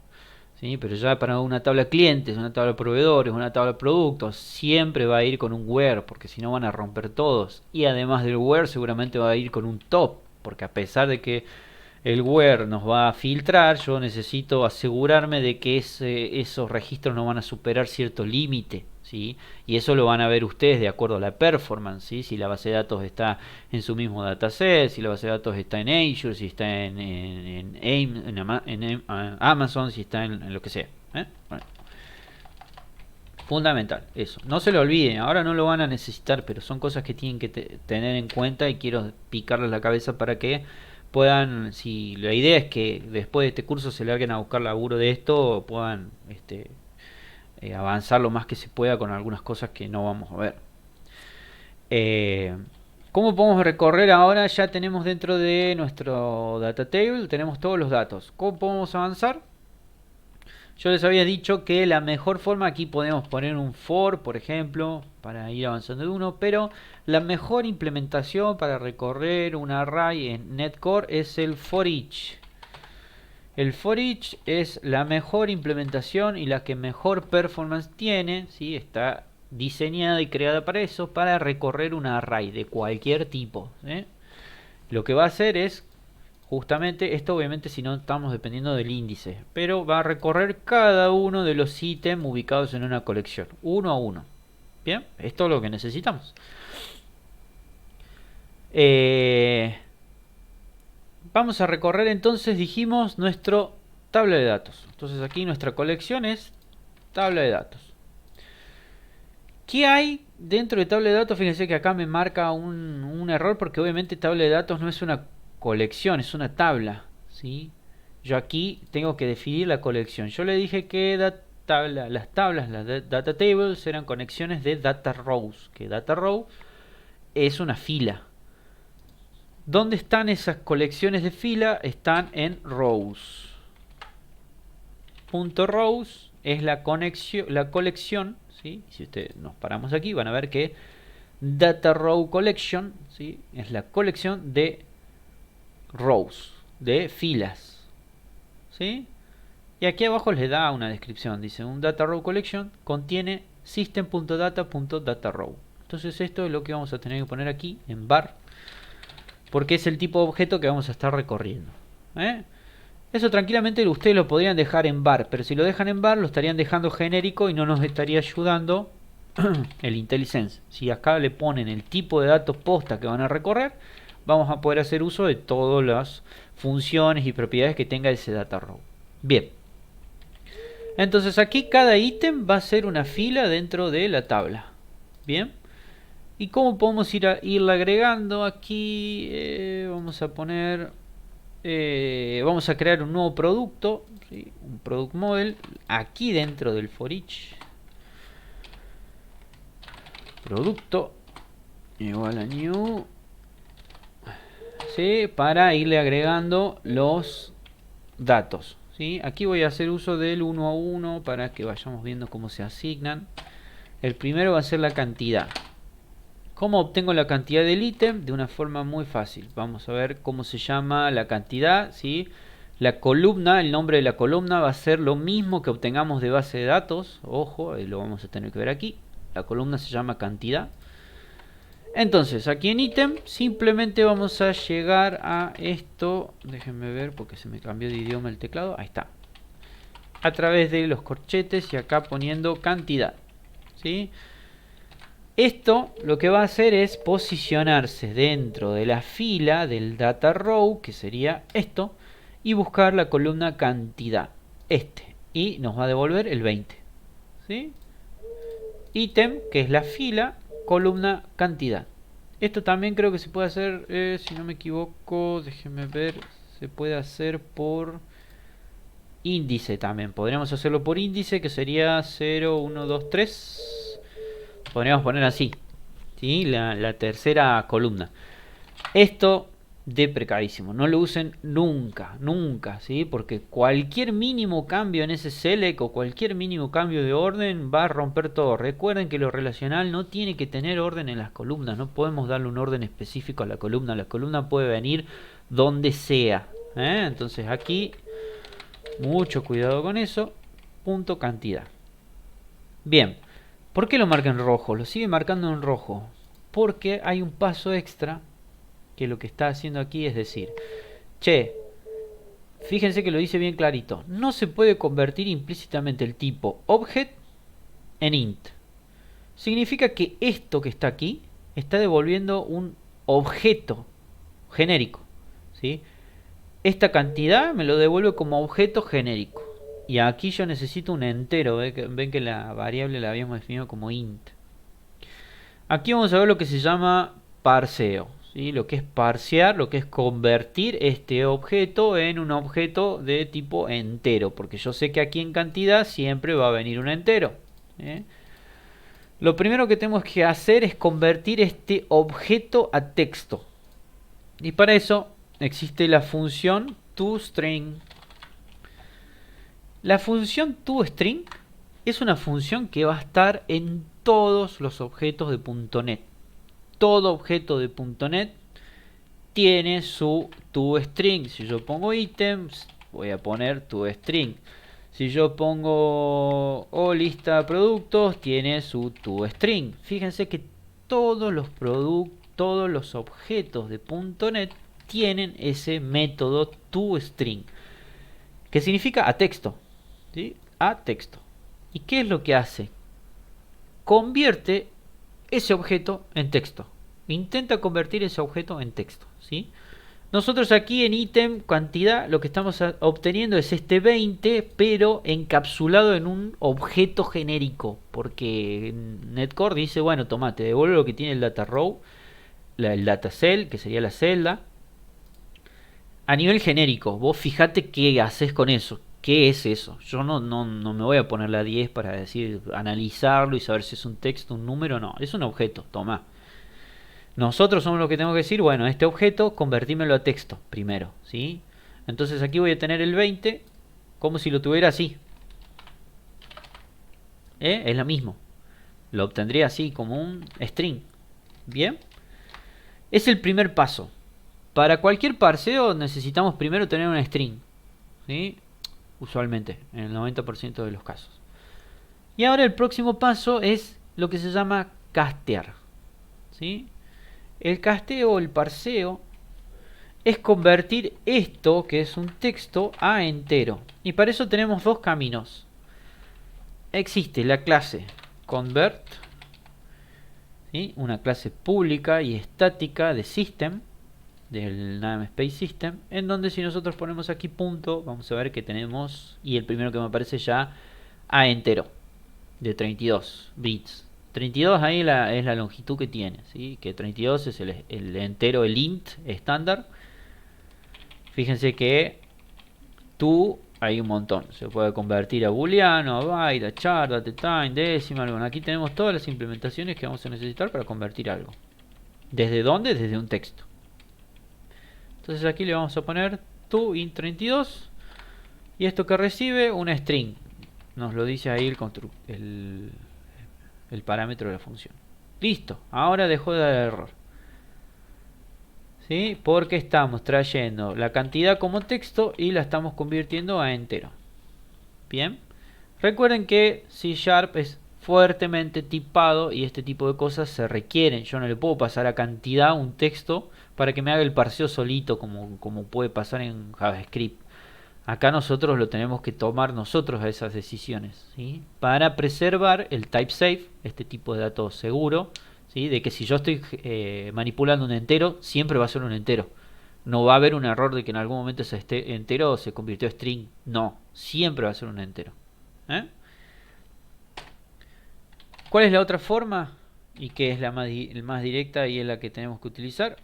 ¿Sí? Pero ya para una tabla de clientes, una tabla de proveedores, una tabla de productos, siempre va a ir con un where, porque si no van a romper todos. Y además del where seguramente va a ir con un top, porque a pesar de que el where nos va a filtrar, yo necesito asegurarme de que esos registros no van a superar cierto límite, ¿sí? Y eso lo van a ver ustedes de acuerdo a la performance, ¿sí? Si la base de datos está en su mismo dataset, si la base de datos está en Azure, si está en Amazon, si está en lo que sea. Bueno, fundamental, eso. No se lo olviden, ahora no lo van a necesitar, pero son cosas que tienen que tener en cuenta y quiero picarles la cabeza para que puedan, si la idea es que después de este curso se larguen a buscar laburo de esto, puedan avanzar lo más que se pueda con algunas cosas que no vamos a ver. ¿Cómo podemos recorrer ahora? Ya tenemos dentro de nuestro data table, tenemos todos los datos. ¿Cómo podemos avanzar? Yo les había dicho que la mejor forma, aquí podemos poner un for, por ejemplo, para ir avanzando de uno, pero la mejor implementación para recorrer un array en Netcore es el for each. El for each es la mejor implementación y la que mejor performance tiene, ¿sí? Está diseñada y creada para eso, para recorrer un array de cualquier tipo. Lo que va a hacer es justamente esto, obviamente si no estamos dependiendo del índice, pero va a recorrer cada uno de los ítems ubicados en una colección, uno a uno. Bien, esto es lo que necesitamos. Vamos a recorrer entonces, dijimos, nuestra tabla de datos. Entonces aquí nuestra colección es tabla de datos. ¿Qué hay dentro de tabla de datos? Fíjense que acá me marca un error porque obviamente tabla de datos no es una colección, es una tabla, ¿sí? Yo aquí tengo que definir la colección. Yo le dije que las tablas, las data tables, eran conexiones de data rows, que data row es una fila. ¿Dónde están esas colecciones de fila? Están en rows. Punto rows es la colección, ¿sí? Si ustedes nos paramos aquí, van a ver que data row collection, ¿sí? Es la colección de rows, de filas, ¿sí? Y aquí abajo les da una descripción, dice un data row collection contiene system.data.dataRow. Entonces esto es lo que vamos a tener que poner aquí en var, porque es el tipo de objeto que vamos a estar recorriendo. Eso tranquilamente ustedes lo podrían dejar en var, pero si lo dejan en var lo estarían dejando genérico y no nos estaría ayudando el IntelliSense. Si acá le ponen el tipo de datos posta que van a recorrer, vamos a poder hacer uso de todas las funciones y propiedades que tenga ese data row. Bien. Entonces aquí cada ítem va a ser una fila dentro de la tabla. Bien. ¿Y cómo podemos irla agregando? Aquí vamos a poner... vamos a crear un nuevo producto, ¿sí? Un product model, aquí dentro del for each. Producto igual a new, ¿sí? Para irle agregando los datos, ¿sí? Aquí voy a hacer uso del 1 a 1 para que vayamos viendo cómo se asignan. El primero va a ser la cantidad. ¿Cómo obtengo la cantidad del ítem? De una forma muy fácil. Vamos a ver cómo se llama la cantidad, ¿sí? La columna, el nombre de la columna va a ser lo mismo que obtengamos de base de datos. Ojo, lo vamos a tener que ver aquí. La columna se llama cantidad. Entonces, aquí en ítem simplemente vamos a llegar a esto. Déjenme ver porque se me cambió de idioma el teclado. Ahí está. A través de los corchetes y acá poniendo cantidad, ¿sí? Esto lo que va a hacer es posicionarse dentro de la fila del data row, que sería esto, y buscar la columna cantidad, y nos va a devolver el 20. ¿Sí? Ítem, que es la fila, columna cantidad. Esto también creo que se puede hacer, si no me equivoco, déjenme ver, se puede hacer por índice también. Podríamos hacerlo por índice, que sería 0, 1, 2, 3. Podríamos poner así, ¿sí? La tercera columna. Esto deprecadísimo, no lo usen nunca, nunca, ¿sí? Porque cualquier mínimo cambio en ese select o cualquier mínimo cambio de orden va a romper todo. Recuerden que lo relacional no tiene que tener orden en las columnas, no podemos darle un orden específico a la columna puede venir donde sea, ¿eh? Entonces aquí mucho cuidado con eso. Punto cantidad. Bien, ¿por qué lo marca en rojo? Lo sigue marcando en rojo porque hay un paso extra que lo que está haciendo aquí es decir, che, fíjense que lo dice bien clarito, no se puede convertir implícitamente el tipo object en int. Significa que esto que está aquí está devolviendo un objeto genérico, ¿sí? Esta cantidad me lo devuelve como objeto genérico. Y aquí yo necesito un entero. Ven que la variable la habíamos definido como int. Aquí vamos a ver lo que se llama parseo. ¿Sí? Lo que es parsear, lo que es convertir este objeto en un objeto de tipo entero. Porque yo sé que aquí en cantidad siempre va a venir un entero. Lo primero que tenemos que hacer es convertir este objeto a texto. Y para eso existe la función toString. La función toString es una función que va a estar en todos los objetos de .NET. Todo objeto de .NET tiene su toString. Si yo pongo ítems, voy a poner toString. Si yo pongo lista de productos, tiene su toString. Fíjense que todos los objetos de .NET tienen ese método toString, que significa a texto, ¿sí? A texto. ¿Y qué es lo que hace? Convierte ese objeto en texto. Intenta convertir ese objeto en texto, ¿sí? Nosotros aquí en ítem cantidad lo que estamos obteniendo es este 20, pero encapsulado en un objeto genérico, porque Netcore dice, bueno, toma, te devuelve lo que tiene el data row, el data cell, que sería la celda, a nivel genérico. Vos fijate qué haces con eso. ¿Qué es eso? Yo no me voy a poner la 10 para decir, analizarlo y saber si es un texto, un número. No, es un objeto, toma. Nosotros somos los que tenemos que decir, bueno, este objeto convertímelo a texto primero, ¿sí? Entonces aquí voy a tener el 20 como si lo tuviera así. Es lo mismo. Lo obtendría así, como un string. ¿Bien? Es el primer paso. Para cualquier parseo necesitamos primero tener un string, ¿sí? Usualmente, en el 90% de los casos. Y ahora el próximo paso es lo que se llama castear, ¿sí? El casteo o el parseo es convertir esto, que es un texto, a entero. Y para eso tenemos dos caminos. Existe la clase convert, ¿sí? Una clase pública y estática de system, del namespace system, en donde si nosotros ponemos aquí punto, vamos a ver que tenemos, y el primero que me aparece ya, a entero, de 32 bits. 32 ahí es la longitud que tiene, ¿sí? Que 32 es el entero, el int estándar. Fíjense que tú hay un montón. Se puede convertir a booleano, a byte, a char, datetime, decimal. Bueno, aquí tenemos todas las implementaciones que vamos a necesitar para convertir algo. ¿Desde dónde? Desde un texto. Entonces aquí le vamos a poner to int32 y esto que recibe una string. Nos lo dice ahí el parámetro de la función. Listo, ahora dejó de dar error, ¿sí? Porque estamos trayendo la cantidad como texto y la estamos convirtiendo a entero. Bien, recuerden que C# es fuertemente tipado y este tipo de cosas se requieren. Yo no le puedo pasar a cantidad un texto para que me haga el parseo solito como puede pasar en JavaScript. Acá nosotros lo tenemos que tomar nosotros a esas decisiones, ¿sí? Para preservar el type safe, este tipo de datos seguro, ¿sí? De que si yo estoy manipulando un entero, siempre va a ser un entero. No va a haber un error de que en algún momento ese entero se convirtió en string. No, siempre va a ser un entero. ¿Eh? ¿Cuál es la otra forma? Y que es la más directa y es la que tenemos que utilizar.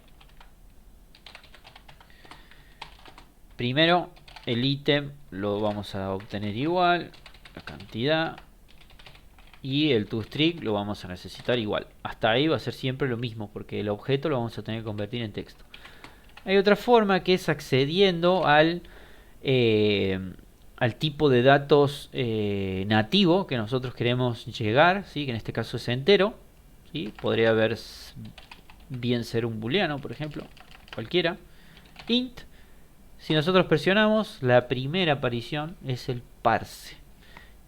Primero, el ítem lo vamos a obtener igual, la cantidad, y el toString lo vamos a necesitar igual. Hasta ahí va a ser siempre lo mismo, porque el objeto lo vamos a tener que convertir en texto. Hay otra forma que es accediendo al tipo de datos nativo que nosotros queremos llegar, ¿sí? Que en este caso es entero, ¿sí? Podría haber bien ser un booleano, por ejemplo, cualquiera. Int. Si nosotros presionamos, la primera aparición es el parse.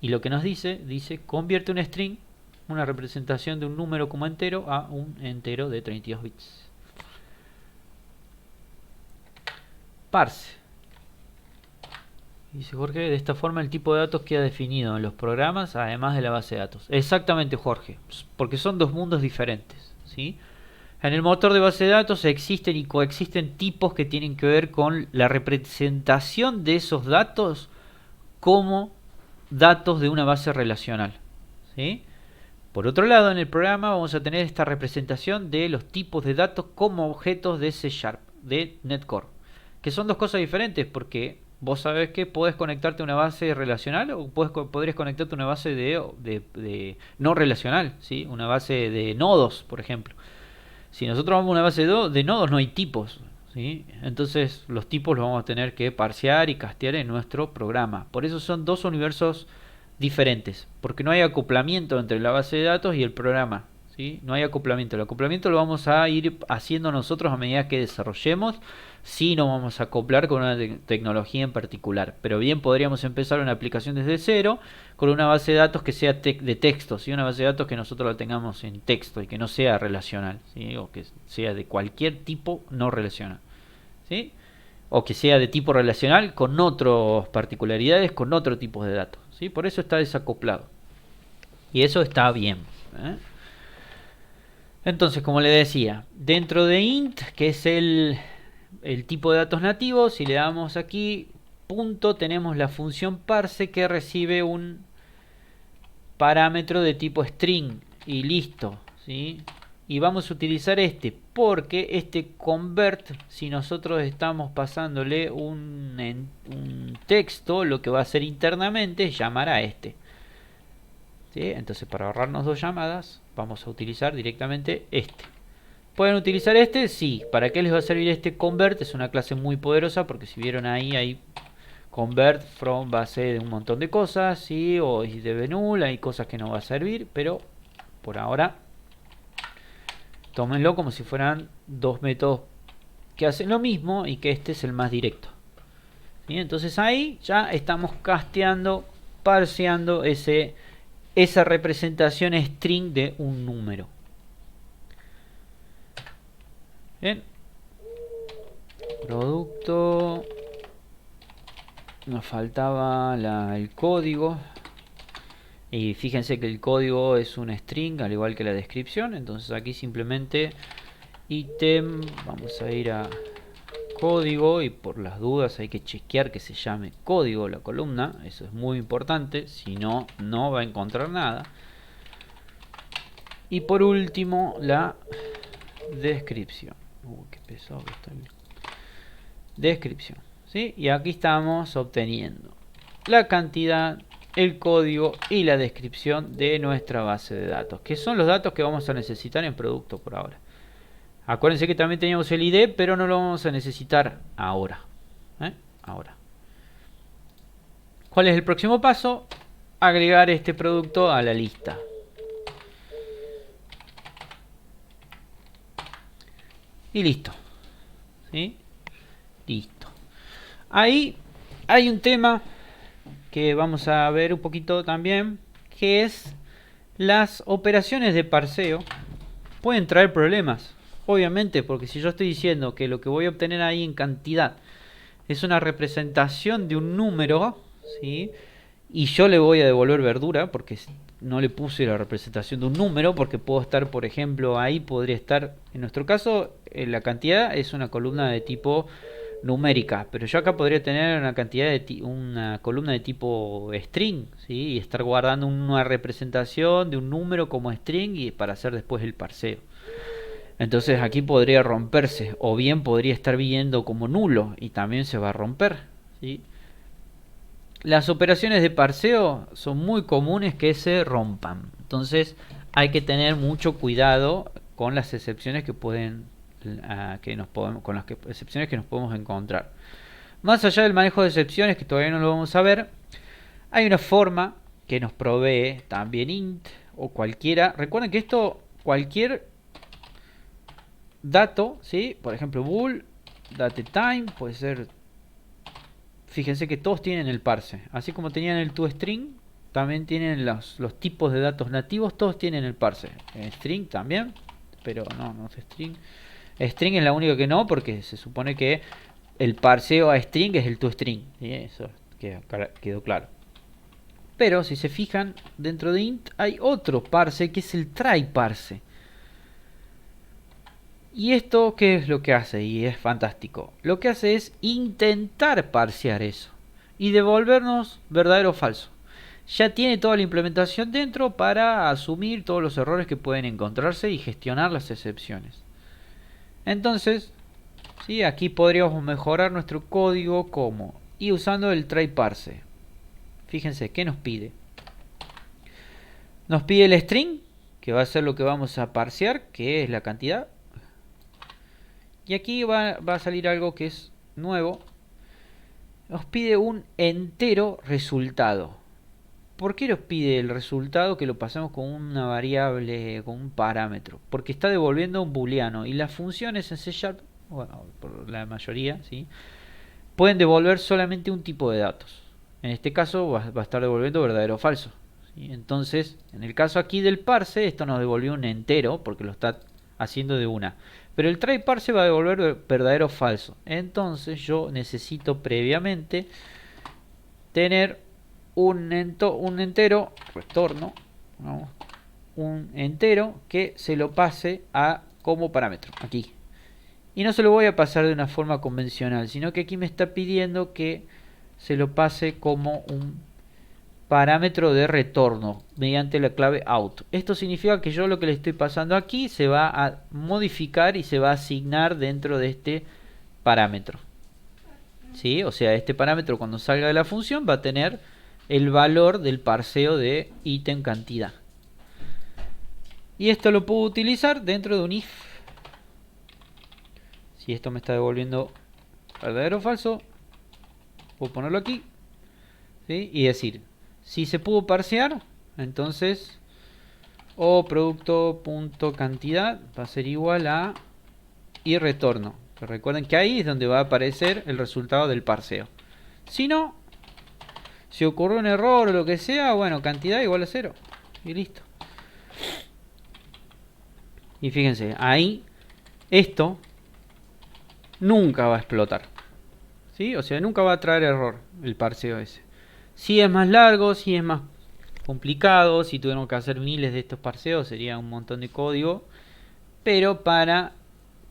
Y lo que nos dice, convierte un string, una representación de un número como entero, a un entero de 32 bits. Parse. Dice Jorge, de esta forma el tipo de datos queda definido en los programas, además de la base de datos. Exactamente, Jorge, porque son dos mundos diferentes, ¿sí? En el motor de base de datos existen y coexisten tipos que tienen que ver con la representación de esos datos como datos de una base relacional, ¿sí? Por otro lado, en el programa vamos a tener esta representación de los tipos de datos como objetos de C#, de NetCore, que son dos cosas diferentes, porque vos sabés que podés conectarte a una base relacional o podrías conectarte a una base de no relacional, ¿sí? Una base de nodos, por ejemplo. Si nosotros vamos a una base de nodos, no hay tipos, ¿sí? Entonces los tipos los vamos a tener que parsear y castear en nuestro programa. Por eso son dos universos diferentes, porque no hay acoplamiento entre la base de datos y el programa, ¿sí? No hay acoplamiento. El acoplamiento lo vamos a ir haciendo nosotros a medida que desarrollemos. Sí, no vamos a acoplar con una tecnología en particular, pero bien podríamos empezar una aplicación desde cero con una base de datos que sea de texto, ¿sí? Una base de datos que nosotros la tengamos en texto y que no sea relacional, ¿sí? O que sea de cualquier tipo no relacional, ¿sí? O que sea de tipo relacional con otras particularidades, con otro tipo de datos, ¿sí? Por eso está desacoplado. Y eso está bien, ¿eh? Entonces, como le decía, dentro de int, que es el tipo de datos nativo, si le damos aquí punto, tenemos la función parse que recibe un parámetro de tipo string y listo, ¿sí? Y vamos a utilizar este porque este convert, si nosotros estamos pasándole un texto, lo que va a hacer internamente es llamar a este, ¿sí? Entonces, para ahorrarnos dos llamadas, vamos a utilizar directamente este. ¿Pueden utilizar este? Sí. ¿Para qué les va a servir este convert? Es una clase muy poderosa porque si vieron ahí hay convert from base de un montón de cosas, ¿sí? O is de null, hay cosas que no va a servir, pero por ahora tómenlo como si fueran dos métodos que hacen lo mismo y que este es el más directo. Bien, entonces ahí ya estamos casteando, parseando esa representación string de un número. Bien. Producto. Nos faltaba el código. Y fíjense que el código es un string, al igual que la descripción. Entonces aquí simplemente ítem. Vamos a ir a código. Y por las dudas hay que chequear que se llame código la columna. Eso es muy importante. Si no, no va a encontrar nada. Y por último, la descripción. Qué pesado que está el... Descripción, ¿sí? Y aquí estamos obteniendo la cantidad, el código y la descripción de nuestra base de datos, que son los datos que vamos a necesitar en producto por ahora. Acuérdense que también teníamos el ID, pero no lo vamos a necesitar ahora, ahora. ¿Cuál es el próximo paso? Agregar este producto a la lista. Y listo, ¿sí? Listo. Ahí hay un tema que vamos a ver un poquito también, que es las operaciones de parseo pueden traer problemas, obviamente, porque si yo estoy diciendo que lo que voy a obtener ahí en cantidad es una representación de un número, ¿sí? Y yo le voy a devolver verdura porque no le puse la representación de un número, porque puedo estar, por ejemplo, ahí podría estar, en nuestro caso, la cantidad es una columna de tipo numérica, pero yo acá podría tener una cantidad de una columna de tipo string, ¿sí? Y estar guardando una representación de un número como string y para hacer después el parseo. Entonces aquí podría romperse, o bien podría estar viendo como nulo y también se va a romper, ¿sí? Las operaciones de parseo son muy comunes que se rompan. Entonces hay que tener mucho cuidado con las excepciones que pueden con las excepciones que nos podemos encontrar. Más allá del manejo de excepciones, que todavía no lo vamos a ver, hay una forma que nos provee también int o cualquiera. Recuerden que esto, cualquier dato, ¿sí? Por ejemplo, bool, datetime, puede ser. Fíjense que todos tienen el parse. Así como tenían el toString, también tienen los tipos de datos nativos, todos tienen el parse. String también, pero no es string. String es la única que no, porque se supone que el parseo a string es el toString. ¿Sí? Eso quedó claro. Pero si se fijan, dentro de int hay otro parse que es el try parse. ¿Y esto qué es lo que hace? Y es fantástico. Lo que hace es intentar parsear eso y devolvernos verdadero o falso. Ya tiene toda la implementación dentro para asumir todos los errores que pueden encontrarse y gestionar las excepciones. Entonces, ¿sí? Aquí podríamos mejorar nuestro código como y usando el try parse. Fíjense, ¿qué nos pide? Nos pide el string, que va a ser lo que vamos a parsear, que es la cantidad. Y aquí va a salir algo que es nuevo. Nos pide un entero resultado. ¿Por qué nos pide el resultado que lo pasamos con una variable, con un parámetro? Porque está devolviendo un booleano. Y las funciones en C#, bueno, por la mayoría, ¿sí? Pueden devolver solamente un tipo de datos. En este caso va a estar devolviendo verdadero o falso, ¿sí? Entonces, en el caso aquí del parse, esto nos devolvió un entero, porque lo está haciendo de una. Pero el try parse va a devolver verdadero o falso. Entonces yo necesito previamente tener un entero, retorno, ¿no? Un entero que se lo pase a como parámetro, aquí. Y no se lo voy a pasar de una forma convencional, sino que aquí me está pidiendo que se lo pase como un parámetro de retorno mediante la clave out. Esto significa que yo lo que le estoy pasando aquí se va a modificar y se va a asignar dentro de este parámetro. ¿Sí? O sea, este parámetro cuando salga de la función va a tener el valor del parseo de ítem cantidad. Y esto lo puedo utilizar dentro de un if. Si esto me está devolviendo verdadero o falso, puedo ponerlo aquí, ¿sí? Y decir, si se pudo parsear, entonces o producto.cantidad va a ser igual a y retorno. Pero recuerden que ahí es donde va a aparecer el resultado del parseo. Si no, si ocurrió un error o lo que sea, bueno, cantidad igual a 0. Y listo. Y fíjense, ahí esto nunca va a explotar, ¿sí? O sea, nunca va a traer error el parseo ese. Si es más largo, si es más complicado, si tuviéramos que hacer miles de estos parseos, sería un montón de código. Pero para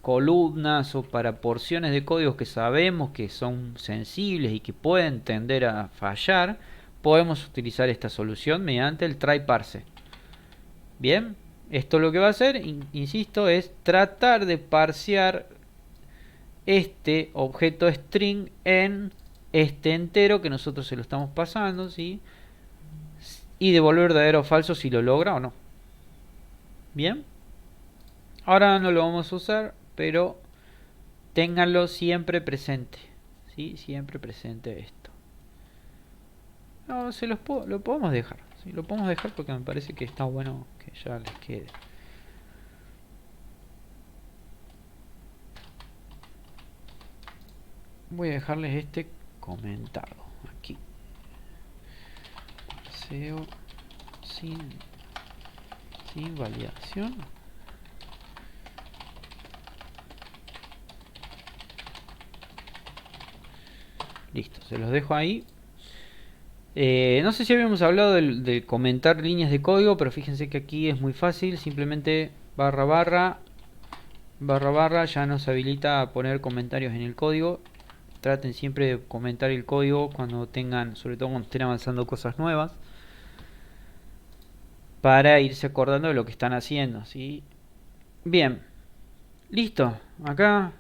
columnas o para porciones de códigos que sabemos que son sensibles y que pueden tender a fallar, podemos utilizar esta solución mediante el try parse. Bien, esto lo que va a hacer, insisto, es tratar de parsear este objeto string en este entero que nosotros se lo estamos pasando, ¿sí? Y devolver verdadero o falso si lo logra o no. Bien, ahora no lo vamos a usar, pero ténganlo siempre presente, ¿sí? Siempre presente esto. No, lo podemos dejar, ¿sí? Lo podemos dejar porque me parece que está bueno que ya les quede. Voy a dejarles este comentado aquí. Parseo sin validación. Listo, se los dejo ahí. No sé si habíamos hablado de comentar líneas de código, pero fíjense que aquí es muy fácil. Simplemente barra barra, barra barra, ya nos habilita a poner comentarios en el código. Traten siempre de comentar el código cuando tengan, sobre todo cuando estén avanzando cosas nuevas, para irse acordando de lo que están haciendo, ¿sí? Bien, listo. Acá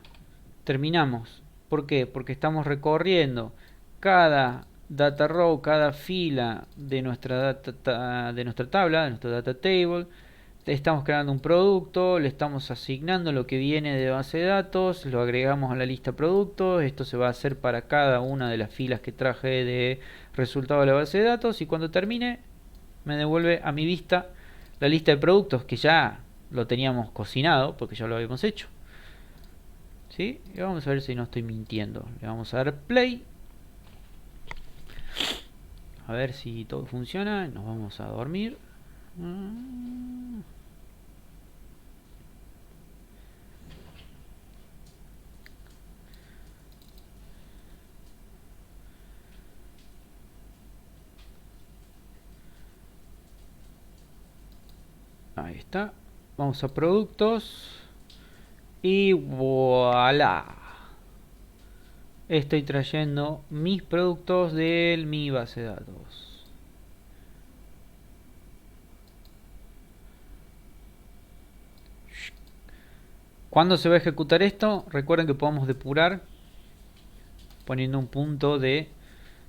terminamos. ¿Por qué? Porque estamos recorriendo cada data row, cada fila de nuestra de nuestra tabla, de nuestra data table. Estamos creando un producto, le estamos asignando lo que viene de base de datos, lo agregamos a la lista productos. Esto se va a hacer para cada una de las filas que traje de resultado de la base de datos, y cuando termine me devuelve a mi vista la lista de productos, que ya lo teníamos cocinado porque ya lo habíamos hecho. ¿Sí? Y vamos a ver si no estoy mintiendo. Le vamos a dar play. A ver si todo funciona. Nos vamos a dormir. Ahí está. Vamos a productos. Y voilà. Estoy trayendo mis productos de mi base de datos. ¿Cuándo se va a ejecutar esto? Recuerden que podemos depurar poniendo un punto de,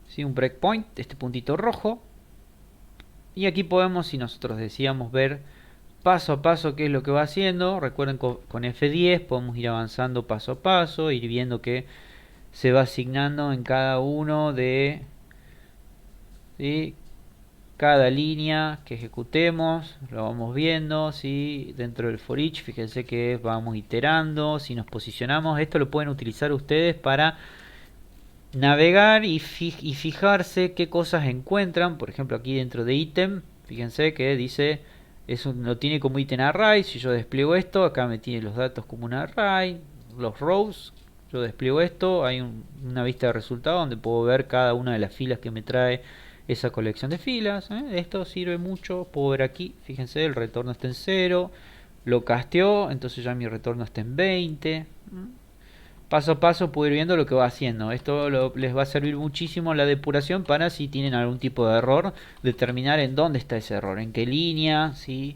¿sí? Un breakpoint, este puntito rojo. Y aquí podemos, si nosotros deseamos ver paso a paso qué es lo que va haciendo, recuerden con F10 podemos ir avanzando paso a paso, ir viendo que se va asignando en cada uno de, ¿sí? Cada línea que ejecutemos, lo vamos viendo, ¿sí? Dentro del for each, fíjense que vamos iterando, si nos posicionamos, esto lo pueden utilizar ustedes para navegar y fijarse qué cosas encuentran. Por ejemplo, aquí dentro de ítem, fíjense que dice, lo tiene como ítem array. Si yo despliego esto, acá me tiene los datos como un array, los rows. Yo despliego esto, hay una vista de resultados donde puedo ver cada una de las filas que me trae esa colección de filas. Esto sirve mucho. Puedo ver aquí, fíjense, el retorno está en 0, lo casteó, entonces ya mi retorno está en 20. Paso a paso puedo ir viendo lo que va haciendo. Esto les va a servir muchísimo la depuración para, si tienen algún tipo de error, determinar en dónde está ese error, en qué línea, ¿sí?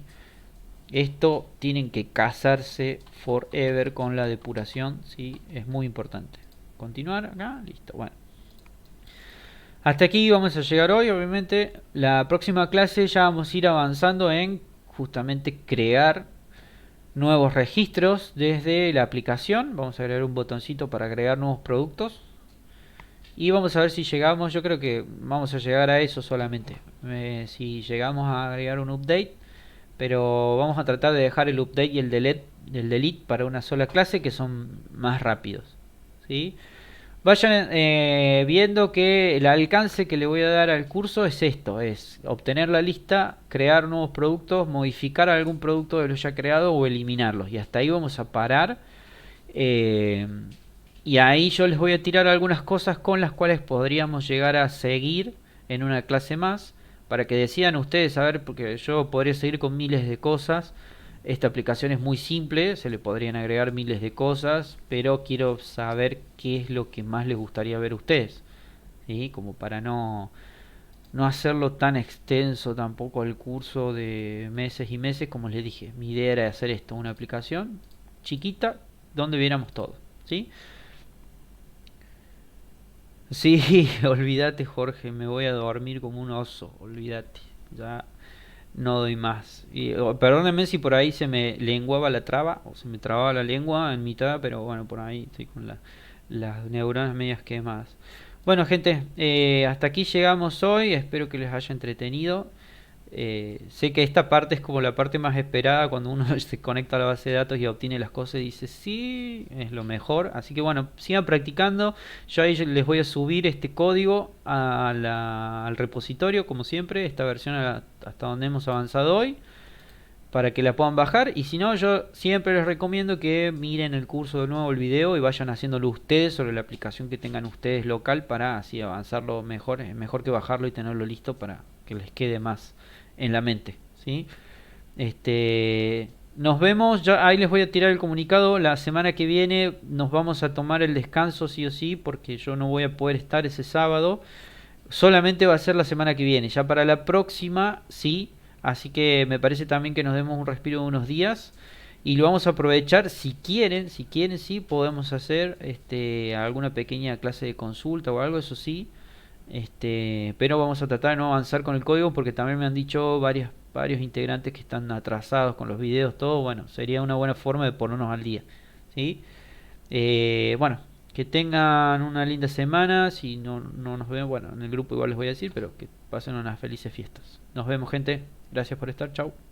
Esto tienen que casarse forever con la depuración, ¿sí? Es muy importante. Continuar acá, listo, bueno. Hasta aquí vamos a llegar hoy. Obviamente la próxima clase ya vamos a ir avanzando en justamente crear nuevos registros desde la aplicación. Vamos a agregar un botoncito para agregar nuevos productos. Y vamos a ver si llegamos. Yo creo que vamos a llegar a eso solamente. Si llegamos a agregar un update. Pero vamos a tratar de dejar el update y el delete para una sola clase, que son más rápidos, ¿sí? Vayan viendo que el alcance que le voy a dar al curso es esto, es obtener la lista, crear nuevos productos, modificar algún producto de los ya creados o eliminarlos. Y hasta ahí vamos a parar. Y ahí yo les voy a tirar algunas cosas con las cuales podríamos llegar a seguir en una clase más, para que decidan ustedes, a ver, porque yo podría seguir con miles de cosas. Esta aplicación es muy simple, se le podrían agregar miles de cosas, pero quiero saber qué es lo que más les gustaría ver a ustedes, ¿sí? Como para no hacerlo tan extenso tampoco el curso de meses y meses. Como les dije, mi idea era hacer esto, una aplicación chiquita donde viéramos todo, ¿sí? Sí, olvídate, Jorge, me voy a dormir como un oso, olvídate, ya no doy más. Perdónenme si por ahí se me lenguaba la traba, o se me trababa la lengua en mitad, pero bueno, por ahí estoy con las neuronas medias quemadas. Bueno, gente, hasta aquí llegamos hoy, espero que les haya entretenido. Sé que esta parte es como la parte más esperada, cuando uno se conecta a la base de datos y obtiene las cosas y dice sí, es lo mejor. Así que bueno, sigan practicando. Yo ahí les voy a subir este código al repositorio, como siempre, esta versión hasta donde hemos avanzado hoy. para que la puedan bajar. Y si no, yo siempre les recomiendo que miren el curso de nuevo, el video, y vayan haciéndolo ustedes sobre la aplicación que tengan ustedes local, para así avanzarlo mejor. Es mejor que bajarlo y tenerlo listo para que les quede más en la mente, ¿sí? Nos vemos, ya ahí les voy a tirar el comunicado. La semana que viene nos vamos a tomar el descanso sí o sí, porque yo no voy a poder estar ese sábado. Solamente va a ser la semana que viene. Ya para la próxima sí. Así que me parece también que nos demos un respiro de unos días. Y lo vamos a aprovechar si quieren, sí, podemos hacer alguna pequeña clase de consulta o algo, eso sí. Pero vamos a tratar de no avanzar con el código, porque también me han dicho varios integrantes que están atrasados con los videos, todo. Bueno, sería una buena forma de ponernos al día, ¿sí? Bueno, que tengan una linda semana. Si no nos ven, bueno, en el grupo igual les voy a decir, pero que pasen unas felices fiestas. Nos vemos, gente. Gracias por estar. Chau.